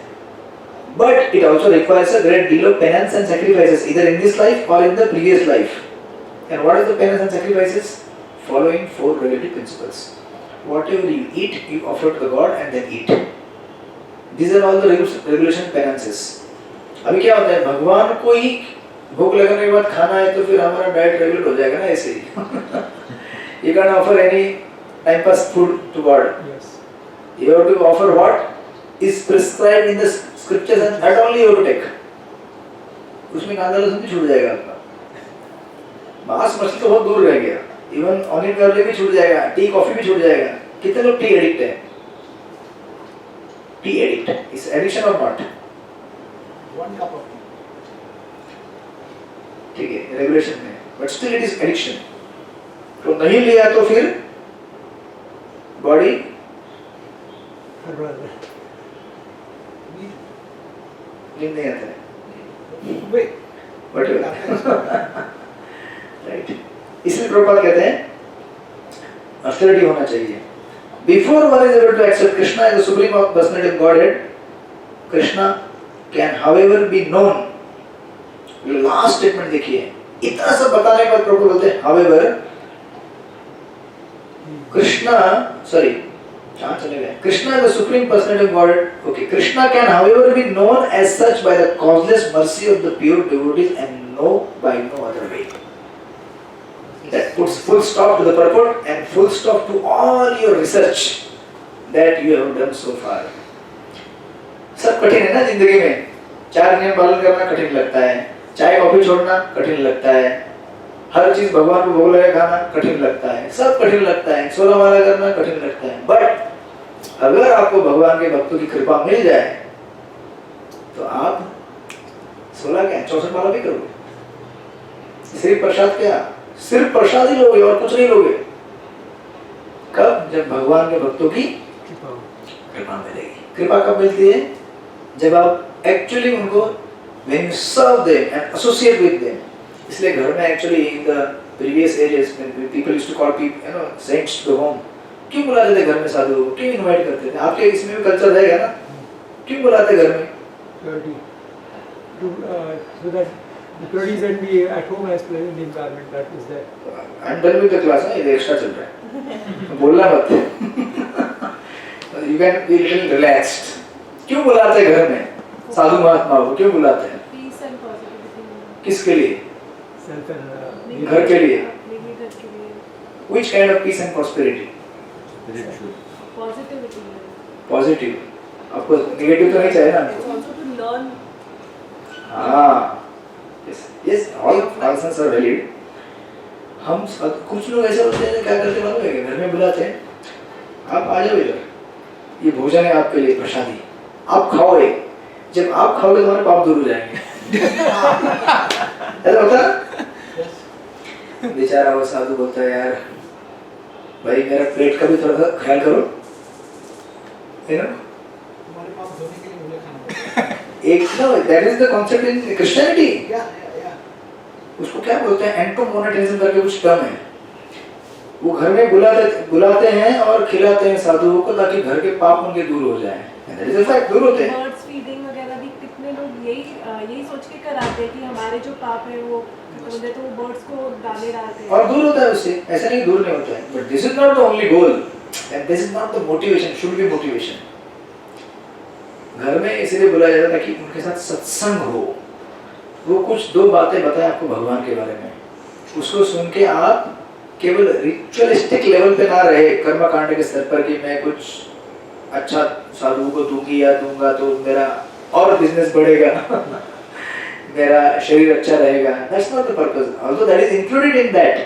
but it also requires a great deal of penance and sacrifices either in this life or in the previous life. And what is the penance and sacrifices? Following 4 relative principles. Whatever you eat, you offer to the God and then eat. These are all the regulation penances. अभी क्या होता है, भगवान को ही भूख लगने के बाद खाना है तो फिर हमारा डाइट रेगुलेट हो जाएगा ना ऐसे ही। You can't offer any time pass food to God. Yes. You have to offer what is prescribed in the scriptures and that only you have to take. उसमें कांदा लहसुन भी छूट जाएगा आपका, मांस मछली तो बहुत दूर रह गया, इवन ऑनियन गार्लिक भी छूट जाएगा, टी कॉफी भी छूट जाएगा। कितने लोग टी एडिक्ट हैं? टी एडिक्ट इज एडिक्शन और नॉट? 1 cup of tea. ठीक है रेगुलेशन में, but still it is addiction. तो नहीं लिया तो फिर बॉडी नींद नहीं आता है, राइट। इसलिए प्रभुपाद कहते हैं ऑस्टेरिटी होना चाहिए। Before one is able to accept Krishna as the supreme personality of Godhead, Krishna can however be known. Last statement देखिए, इतना सब बताने के बाद प्रभु बोलते हैं however Krishna, sorry कहाँ चले गए? Krishna is the supreme personality of Godhead. Okay, Krishna can however be known as such by the causeless mercy of the pure devotees and no by no other way. That puts full stop to the purport and full stop to all your research that you have done so far. सब कठिन है ना जिंदगी में, 4 नियम पालन करना कठिन लगता है, चाय कॉफी छोड़ना कठिन लगता है, हर चीज भगवान को भोग लगा खाना कठिन लगता है, सब कठिन लगता है, 16 माला करना कठिन लगता है। बट अगर आपको भगवान के भक्तों की कृपा मिल जाए तो आप 16 क्या 64 माला भी करोगे। सिर्फ प्रसाद क्या, सिर्फ प्रसाद ही लोगे और कुछ नहीं लोगे। कब? जब भगवान के भक्तों की कृपा मिलेगी। कृपा कब मिलती है? जब आप एक्चुअली उनको when you serve them and associate with them. इसलिए घर में actually in the previous ages when people used to call people, saints to the home, क्यों बुलाते थे घर में साधुओं को, क्यों इनवाइट करते थे? आपके इसमें भी कल्चर रहेगा ना, क्यों बुलाते घर में? Purity. So that the purities and the at home as well in the environment that is there. I am done with the class, ये एक्स्ट्रा चल रहा है, बोलना मत। You can be little relaxed. क्यों बुलाते हैं घर में साधु महात्मा को, क्यों बुलाते हैं? Peace and positivity. किसके लिए? Self and घर के लिए। Maybe घर के लिए. Which kind of peace and prosperity? Spiritual. Positivity. Positive. आपको नेगेटिव तो नहीं चाहिए ना It's आपको? also to learn. हाँ, yes, all answers are valid. हम कुछ लोग ऐसे होते हैं क्या करते मालूम है, घर में बुलाते हैं, आप आ जाओ इधर, ये भोजन है आपके लिए, प्रसादी, आप खाओ। जब आप खाओगे तुम्हारे पाप दूर हो जाएंगे। ऐसा होता है? बेचारा वो साधु बोलता है, यार भाई मेरा पेट का भी थोड़ा सा ख्याल करो, है ना? हमारे पाप धोने के लिए मुझे खाना पड़ता है। एक ना, that is the concept in Christianity. Yeah. उसको क्या बोलते हैं, एंटोमोनेटिज्म करके कुछ टर्म है। वो घर में बुलाते हैं और खिलाते हैं साधुओं को ताकि घर के पाप उनके दूर हो जाएं। That is a fact, दूर होते हैं। Birds feeding वगैरह भी कितने लोग यही सोच के कराते हैं कि हमारे जो पाप है वो खत्म हो जाए, तो वो बर्ड्स को दाने डालते हैं। और दूर होता है उससे, ऐसा नहीं दूर नहीं होता है। But this is not the only goal, and this is not the motivation, should be motivation. घर में इसलिए बुलाया जाता है कि उनके साथ सत्संग हो, वो कुछ दो बातें बताएं आपको भगवान के बारे में, उसको सुन के आप केवल रिचुअलिस्टिक लेवल पे ना रहे, कर्मकांड के स्तर पर कि मैं कुछ अच्छा साधुओं को दूंगी या दूंगा तो मेरा और बिजनेस बढ़ेगा, मेरा शरीर अच्छा रहेगा। That's not the purpose. Although that is included in that,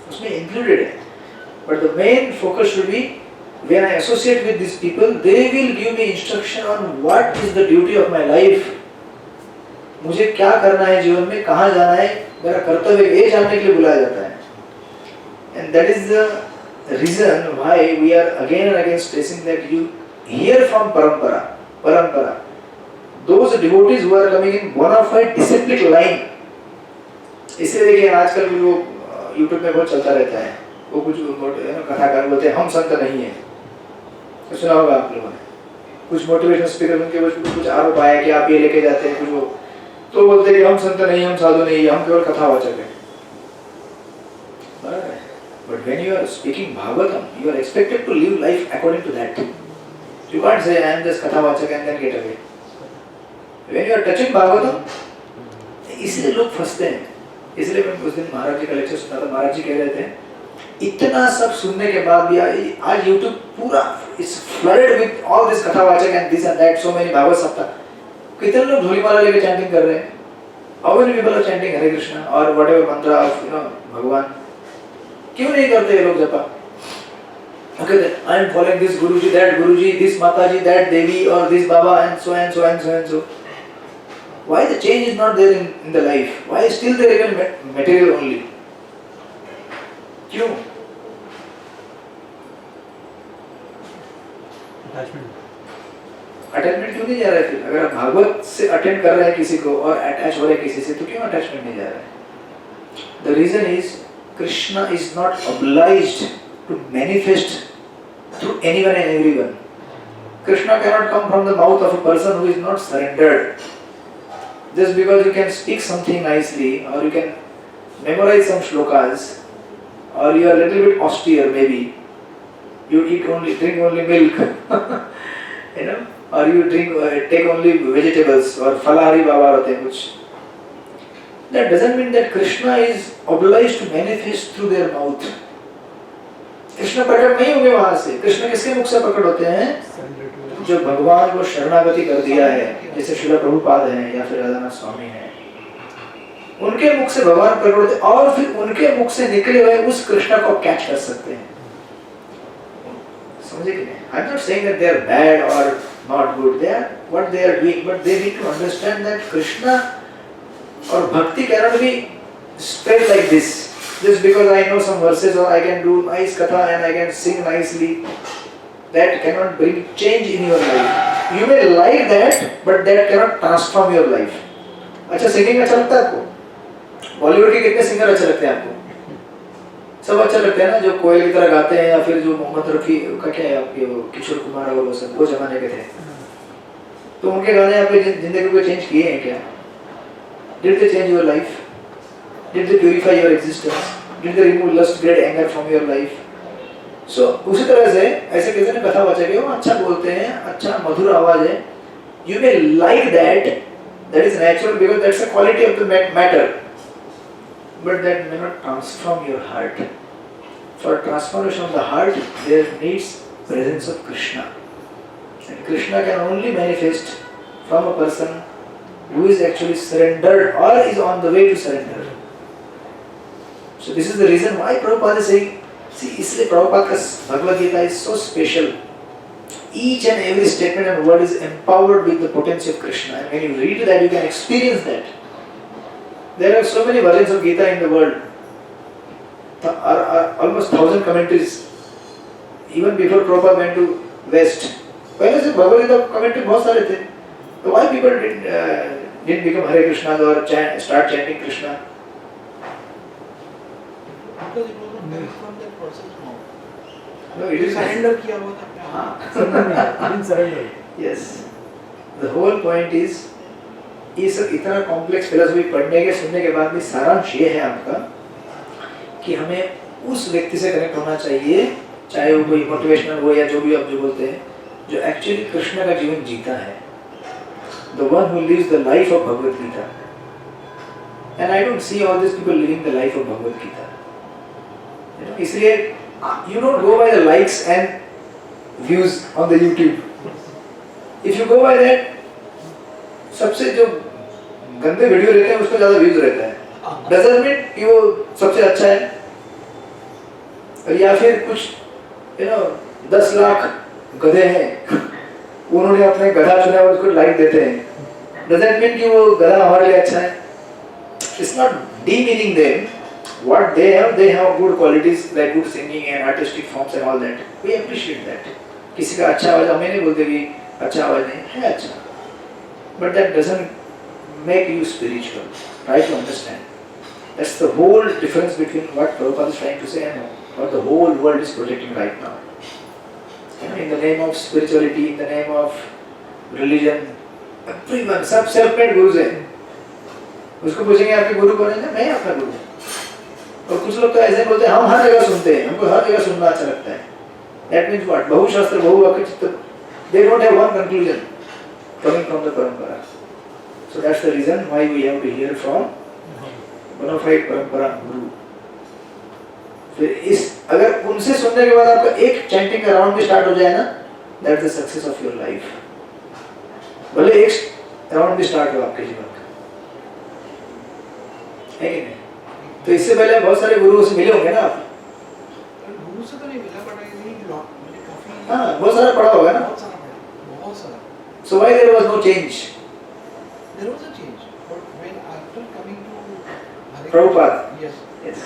उसमें included है, but the main focus should be when I associate with these people, they will give me instruction on what is the duty of my life. मुझे क्या करना है जीवन में, कहाँ जाना है, मेरा कर्तव्य ये जानने के लिए बुलाया जाता है। And that is the reason why we are again and again stressing that you hear from parampara. Those devotees who are coming in bona fide disciplic line. इसलिए देखिए आजकल भी वो YouTube में बहुत चलता रहता है, वो कुछ कथाकार बोलते हैं हम संत नहीं है, तो सुना होगा आप लोगों ने। कुछ मोटिवेशनल स्पीकर उनके कुछ आरोप आया कि आप ये लेके जाते हैं कुछ वो, तो बोलते हैं कि हम संत नहीं, हम साधु नहीं, हम केवल कथावाचक हैं। But when you are speaking Bhagavatam, you are expected to live life according to that. You can't say I am just कथावाचक and then get away. When you are touching Bhagavatam, इसलिए लोग फंसते हैं। इसलिए मैं उस दिन महाराज जी का लेक्चर सुना था, महाराज जी कह रहे थे इतना सब सुनने के बाद भी आज YouTube पूरा is flooded with all this कथावाचक and this and that, so many Bhagavat सप्ताह। कितने लोग धूलीमाला लेके चैंटिंग कर रहे हैं? How many people are chanting Hare Krishna or whatever mantra of भगवान? क्यों नहीं करते ये लोग जपा? Okay, I am following this Guruji, that Guruji, this Mataji, that Devi or this Baba and so and so and so and so. Why the change is not there in the life? Why still there even material only? क्यों? Attachment क्यों नहीं जा रहा है फिर? अगर आप भागवत से अटेंड कर रहे हैं किसी को और अटैच हो रहे हैं किसी से, तो क्यों अटैचमेंट नहीं जा रहा है? The reason is Krishna is not obliged to manifest through anyone and everyone. Krishna cannot come from the mouth of a person who is not surrendered. Just because you can speak something nicely or you can memorize some shlokas or you are a little bit austere maybe, you drink only milk, or you take only vegetables or falahari baba होते हैं कुछ. That doesn't mean that Krishna is obliged to manifest through their mouth. Krishna प्रकट नहीं होंगे वहां से। कृष्ण किसके मुख से प्रकट होते हैं? जो भगवान को शरणागति कर दिया है, जैसे श्रील प्रभुपाद हैं या फिर राधानाथ स्वामी हैं, उनके मुख से भगवान प्रकट होते हैं और फिर उनके मुख से निकले हुए उस कृष्ण को कैच कर सकते हैं। समझे कि नहीं? I'm not saying that they are bad or not good. They are what they are doing, but they need to understand that Krishna or bhakti cannot be spread like this. Just because I know some verses or I can do nice katha and I can sing nicely, that cannot bring change in your life. You may like that, but that cannot transform your life. अच्छा, singing अच्छा लगता है आपको? बॉलीवुड के कितने singer अच्छे लगते हैं आपको? सब अच्छा लगता है ना, जो कोयल की तरह गाते हैं, या फिर जो मोहम्मद रफ़ी का क्या है आपके वो किशोर कुमार और वो सब वो जमाने के थे, तो उनके गाने आपकी जिंदगी को चेंज किए हैं क्या? Did they change your life? Did they purify your existence? Did they remove lust, greed, anger from your life? So उसी तरह से ऐसे कैसे ना कथावाचक है, वो अच्छा बोलते हैं, अच्छा मधुर आवाज है, you may like that, that is natural because that's the quality of the matter, but that may not transform your heart. For transformation of the heart, there needs presence of Krishna, and Krishna can only manifest from a person who is actually surrendered or is on the way to surrender. So this is the reason why Prabhupada is saying, see, इसलिए Prabhupada का Bhagavad Gita is so special. Each and every statement and word is empowered with the potency of Krishna, and when you read that, you can experience that. There are so many versions of Gita in the world. There are almost 1,000 commentaries. Even before Prabhupada went to West, पहले से Bhagavad Gita commentary बहुत सारे थे. So why people didn't become Hare Krishna or start chanting Krishna? Because it was not coming from that person's mouth. No, it is surrender किया हुआ था अपने आप. Surrender, didn't surrender. Yes. The whole point is, ये सब इतना complex philosophy पढ़ने के सुनने के बाद भी सारांश ये है आपका कि हमें उस व्यक्ति से कनेक्ट होना चाहिए, चाहे वो कोई मोटिवेशनल हो या जो भी आप जो बोलते हैं, जो एक्चुअली कृष्ण का जीवन जीता है. The one who lives the life of Bhagavad Gita. And I don't see all these people living the life of Bhagavad Gita. इसलिए you don't go by the likes and views on the YouTube. If you go by that, सबसे जो गंदे video रहते हैं उसको ज़्यादा views रहता है. Doesn't mean कि वो सबसे अच्छा है. और या फिर कुछ 10 लाख गधे हैं, उन्होंने अपने गधा चुना और उसको लाइक देते हैं. Doesn't mean कि वो गधा हमारे लिए अच्छा है. It's not demeaning them. What they have good qualities like good singing and artistic forms and all that. We appreciate that. किसी का अच्छा आवाज, हमें नहीं बोलते कि अच्छा आवाज नहीं है, अच्छा. But that doesn't make you spiritual. Try to understand. That's the whole difference between what Prabhupada is trying to say and what the whole world is projecting right now. In the name of spirituality, in the name of religion, everyone, सब self-made gurus हैं. उसको पूछेंगे आपके गुरु कौन है? मैं आपका गुरु हूँ. और कुछ लोग तो ऐसे बोलते हैं, हम हर जगह सुनते हैं, हमको हर जगह सुनना अच्छा लगता है. That means what? बहुशास्त्र बहुवाक्य चित्त. They don't have one conclusion coming from the parampara. So that's the reason why we have to hear from bona fide parampara guru. फिर इस अगर उनसे सुनने के बाद आपका एक चैंटिंग का राउंड भी स्टार्ट हो जाए ना, that's the success of your life. भले एक राउंड भी स्टार्ट हो आपके जीवन का, है कि नहीं? तो इससे पहले बहुत सारे गुरुओं से मिले होंगे ना आप? गुरु से तो नहीं मिला, but I read lot, मुझे काफी. हाँ, बहुत सारा पढ़ा होगा ना? बहुत सारा पढ़ा, बहुत सारा. So why there was no change? There was a change, but when after coming to Hare Prabhupada. Yes. Yes.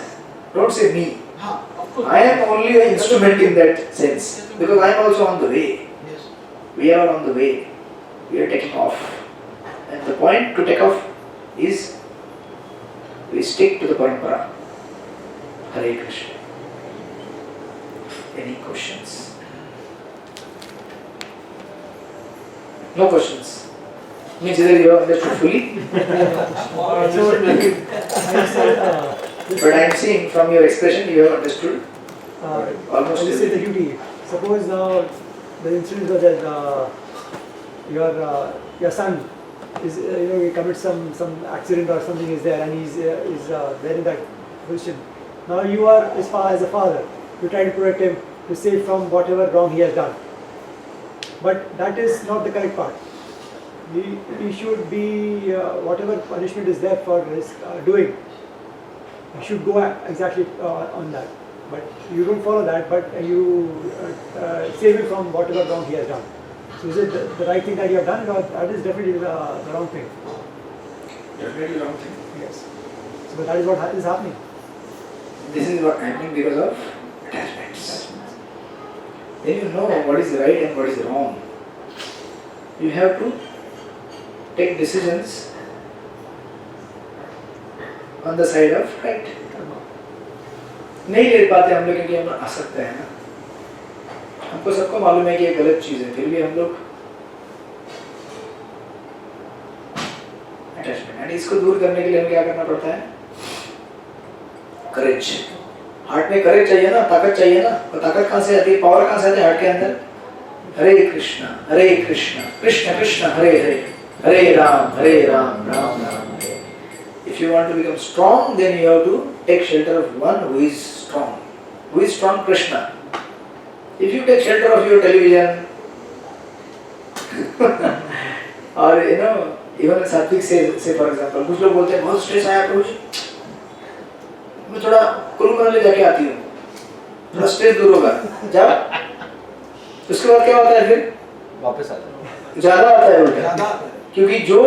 Don't say me. हाँ, of course. I am only an instrument in that sense, because I am also on the way. Yes. We are on the way. We are taking off. And the point to take off is we stick to the parampara. Hare Krishna. Any questions? No questions. Means either you have understood fully, but I am seeing from your expression you have understood almost This is the everything. duty. Suppose the incident was that your son is he commits some accident or something is there, and he's there in that position. Now you are as a father, you try to protect him, to save from whatever wrong he has done. But that is not the correct part. He should be whatever punishment is there for his doing. You should go exactly on that. But you don't follow that, but you save him from whatever wrong he has done. So is it the right thing that you have done, or that is definitely the wrong thing? Definitely wrong thing. Yes. So that is what is happening. This is what happening because of attachments. Then you know what is right and what is wrong. You have to take decisions on the side of right. नहीं ले पाते हम लोग क्योंकि हम आसक्त हैं ना। हमको सबको मालूम है कि ये गलत चीज़ है, फिर भी हम लोग अटैचमेंट, एंड इसको दूर करने के लिए हमें क्या करना पड़ता है? करेज। हार्ट में करेज चाहिए ना, ताकत चाहिए ना। और ताकत कहाँ से आती है, पावर कहाँ से आती है हार्ट के अंदर? हरे कृष्णा कृष्ण कृष्ण हरे हरे, हरे राम राम राम हरे। If you want to become strong, then you have to take shelter of one who is strong. Who is strong? Krishna. If you take shelter of your television, or you know, even Satvik say for example, कुछ लोग बोलते हैं बहुत stress आया कुछ, मैं थोड़ा कुल्लू मनाली जाके आती हूँ, थोड़ा स्ट्रेस दूर होगा। जब उसके बाद क्या होता है फिर? वापस आ जाओ। ज़्यादा आता है उल्टा, ज़्यादा आता है। क्योंकि जो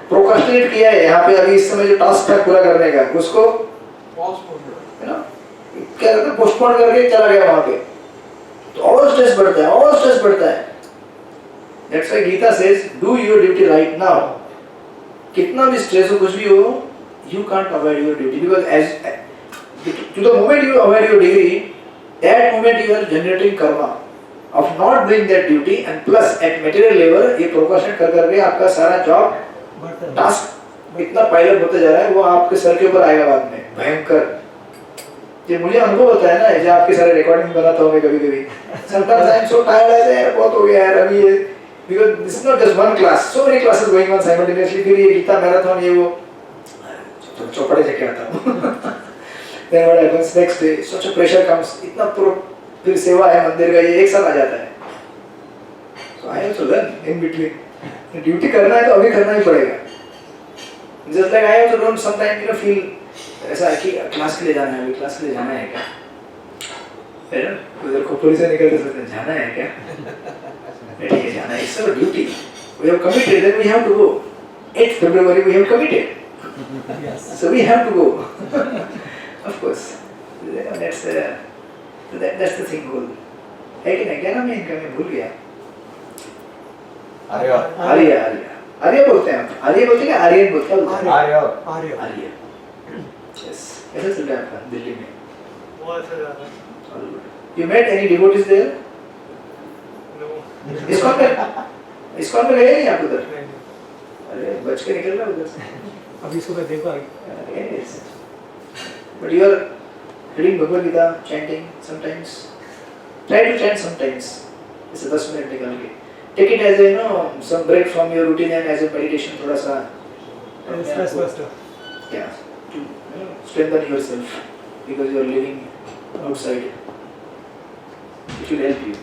प्रोक्रास्टिनेट किया है यहाँ पे अभी इस समय जो टास्क था पूरा करने का, उसको है ना क्या कहते हैं, पोस्टपोन करके चला गया वहाँ पे, तो और स्ट्रेस बढ़ता है, और स्ट्रेस बढ़ता है। That's why Gita says, do your duty right now. कितना भी स्ट्रेस हो, कुछ भी हो, you can't avoid your duty because as to the moment you avoid your duty, that moment you are generating karma of not doing that duty, and plus at material level ये procrastinate कर करके आपका सारा job बढ़ता है। Task इतना pilot होते जा रहा है, वो आपके सर के ऊपर आएगा बाद में भयंकर। ये मुझे अनुभव होता है ना, जब आपके सारे रिकॉर्डिंग बनाता हूँ मैं कभी-कभी, sometimes I am so tired यार, बहुत हो गया यार अभी ये, because this is not just one class, so many classes going on simultaneously, फिर ये गीता मैराथन ये वो, तो चौपड़े जाके आता हूँ। Then what happens next day, such a pressure comes, इतना फिर सेवा है मंदिर का, ये एक साथ आ जाता है। So I have to learn in between. Duty करना है तो अभी करना ही पड़ेगा। Just like I also don't sometimes you know feel ऐसा है कि क्लास के लिए जाना है, अभी क्लास के लिए जाना है क्या? है ना? उधर खोपड़ी से निकलते सोचते हैं जाना है क्या? ठीक है जाना है, it's our duty. We have committed, then we have to go. 8th February we have committed. Yes. So we have to go. Of course. That's the thing whole. है कि नहीं? क्या नाम है इनका, मैं भूल गया। आर्या आर्य बोलते हैं हम, आर्य बोलते हैं, आर्यन बोलते हैं, आर्या आर्य। Yes. कैसा चल रहा है आपका दिल्ली में? बहुत अच्छा जा रहा है। You met any devotees there? No. ISKCON में गए नहीं आप उधर? नहीं। अरे बच के निकल रहा उधर से। अभी इसको मैं देखो आगे। Yes. But you are reading Bhagavad Gita, chanting sometimes. Try to chant sometimes. जैसे 10 मिनट निकाल के। Take it as a you know some break from your routine and as a meditation थोड़ा सा। Stress buster. Yeah. To strengthen yourself because you are living outside. It will help you.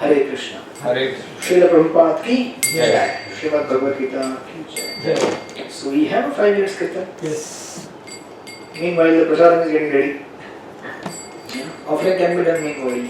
Hare Krishna. Hare Srila Prabhupada की जय। Srimad Bhagavad Gita की जय. Yeah. So we have a 5 minutes kirtan. Yes. Meanwhile the prasadam is getting ready. Offering can be done meanwhile.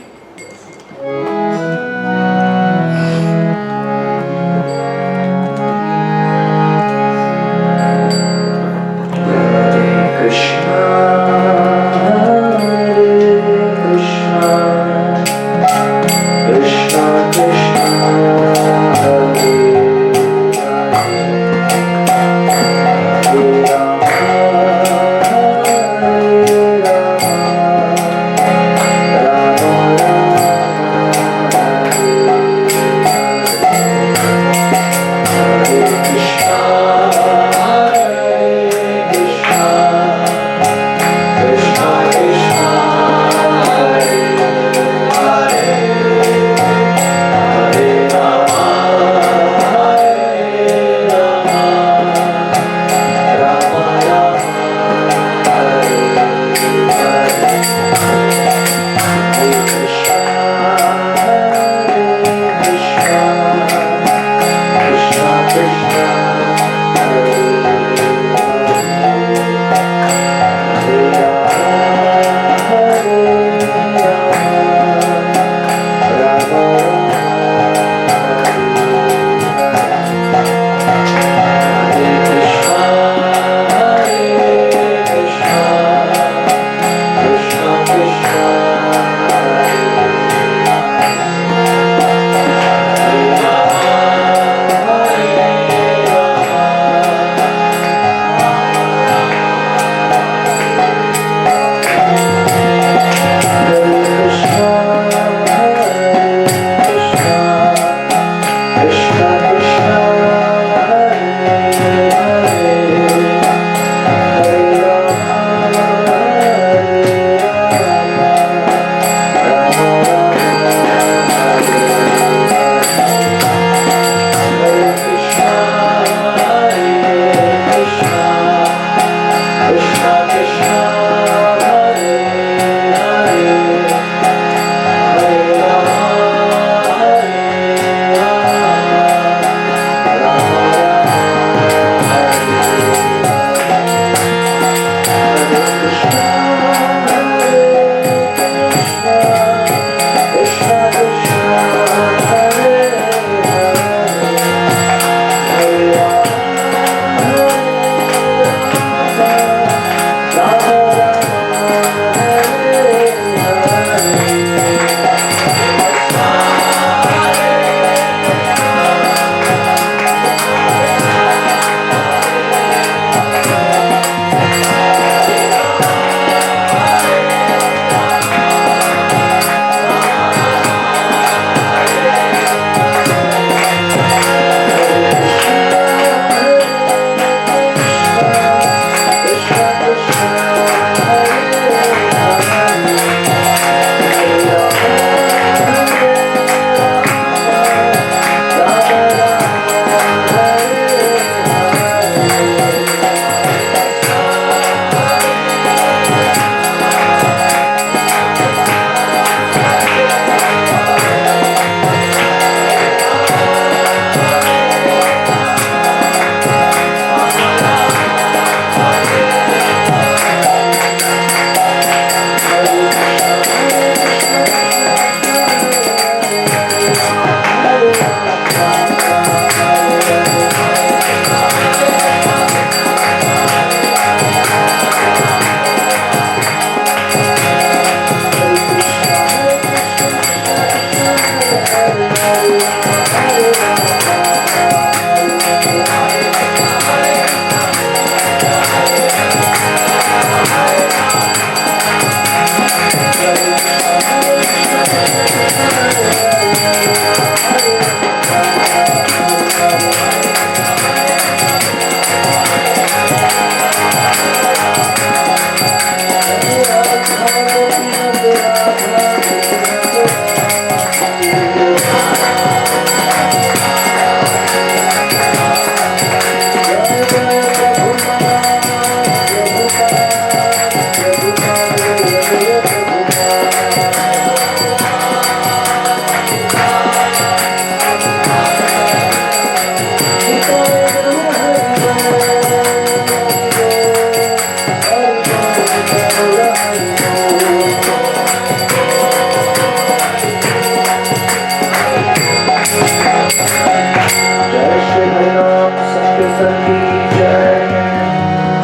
जय श्री हरिनाम संकीर्तन की जय।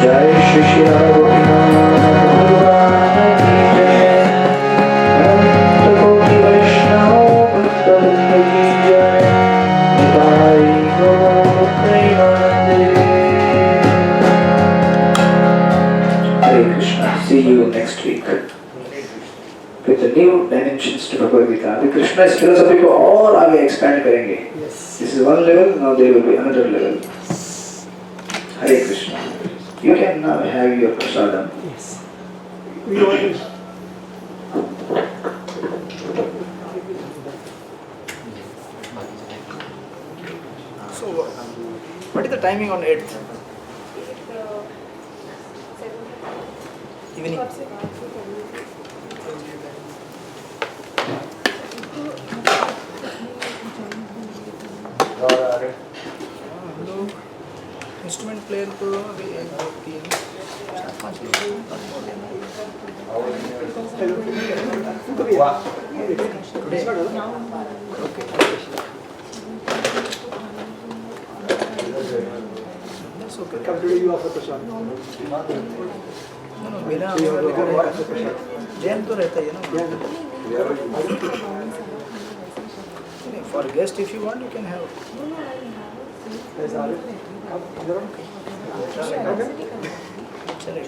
जय श्री श्री गोपीनाथ भगवान की जय। अनंत कोटि वैष्णव भक्तवृंद की जय। निताई गौर प्रेमानंदे। हरे Krishna. See you next week with the new dimensions to Bhagavad Gita. अभी कृष्णा इस फिलोसफी को और आगे एक्सपैंड करेंगे। Yes. This is one level, now there will be another level. Hare Krishna. You can now have your prasadam. Yes. We already. So, what is the timing on 8th? Evening. Instrument player को अभी 1 2 3 4 5 लोग today okay that's okay Come today, you offer prasad. No बिना जैन तो रहता है ना for guest if you want you can have There's Arif. Come, you're on. चलिए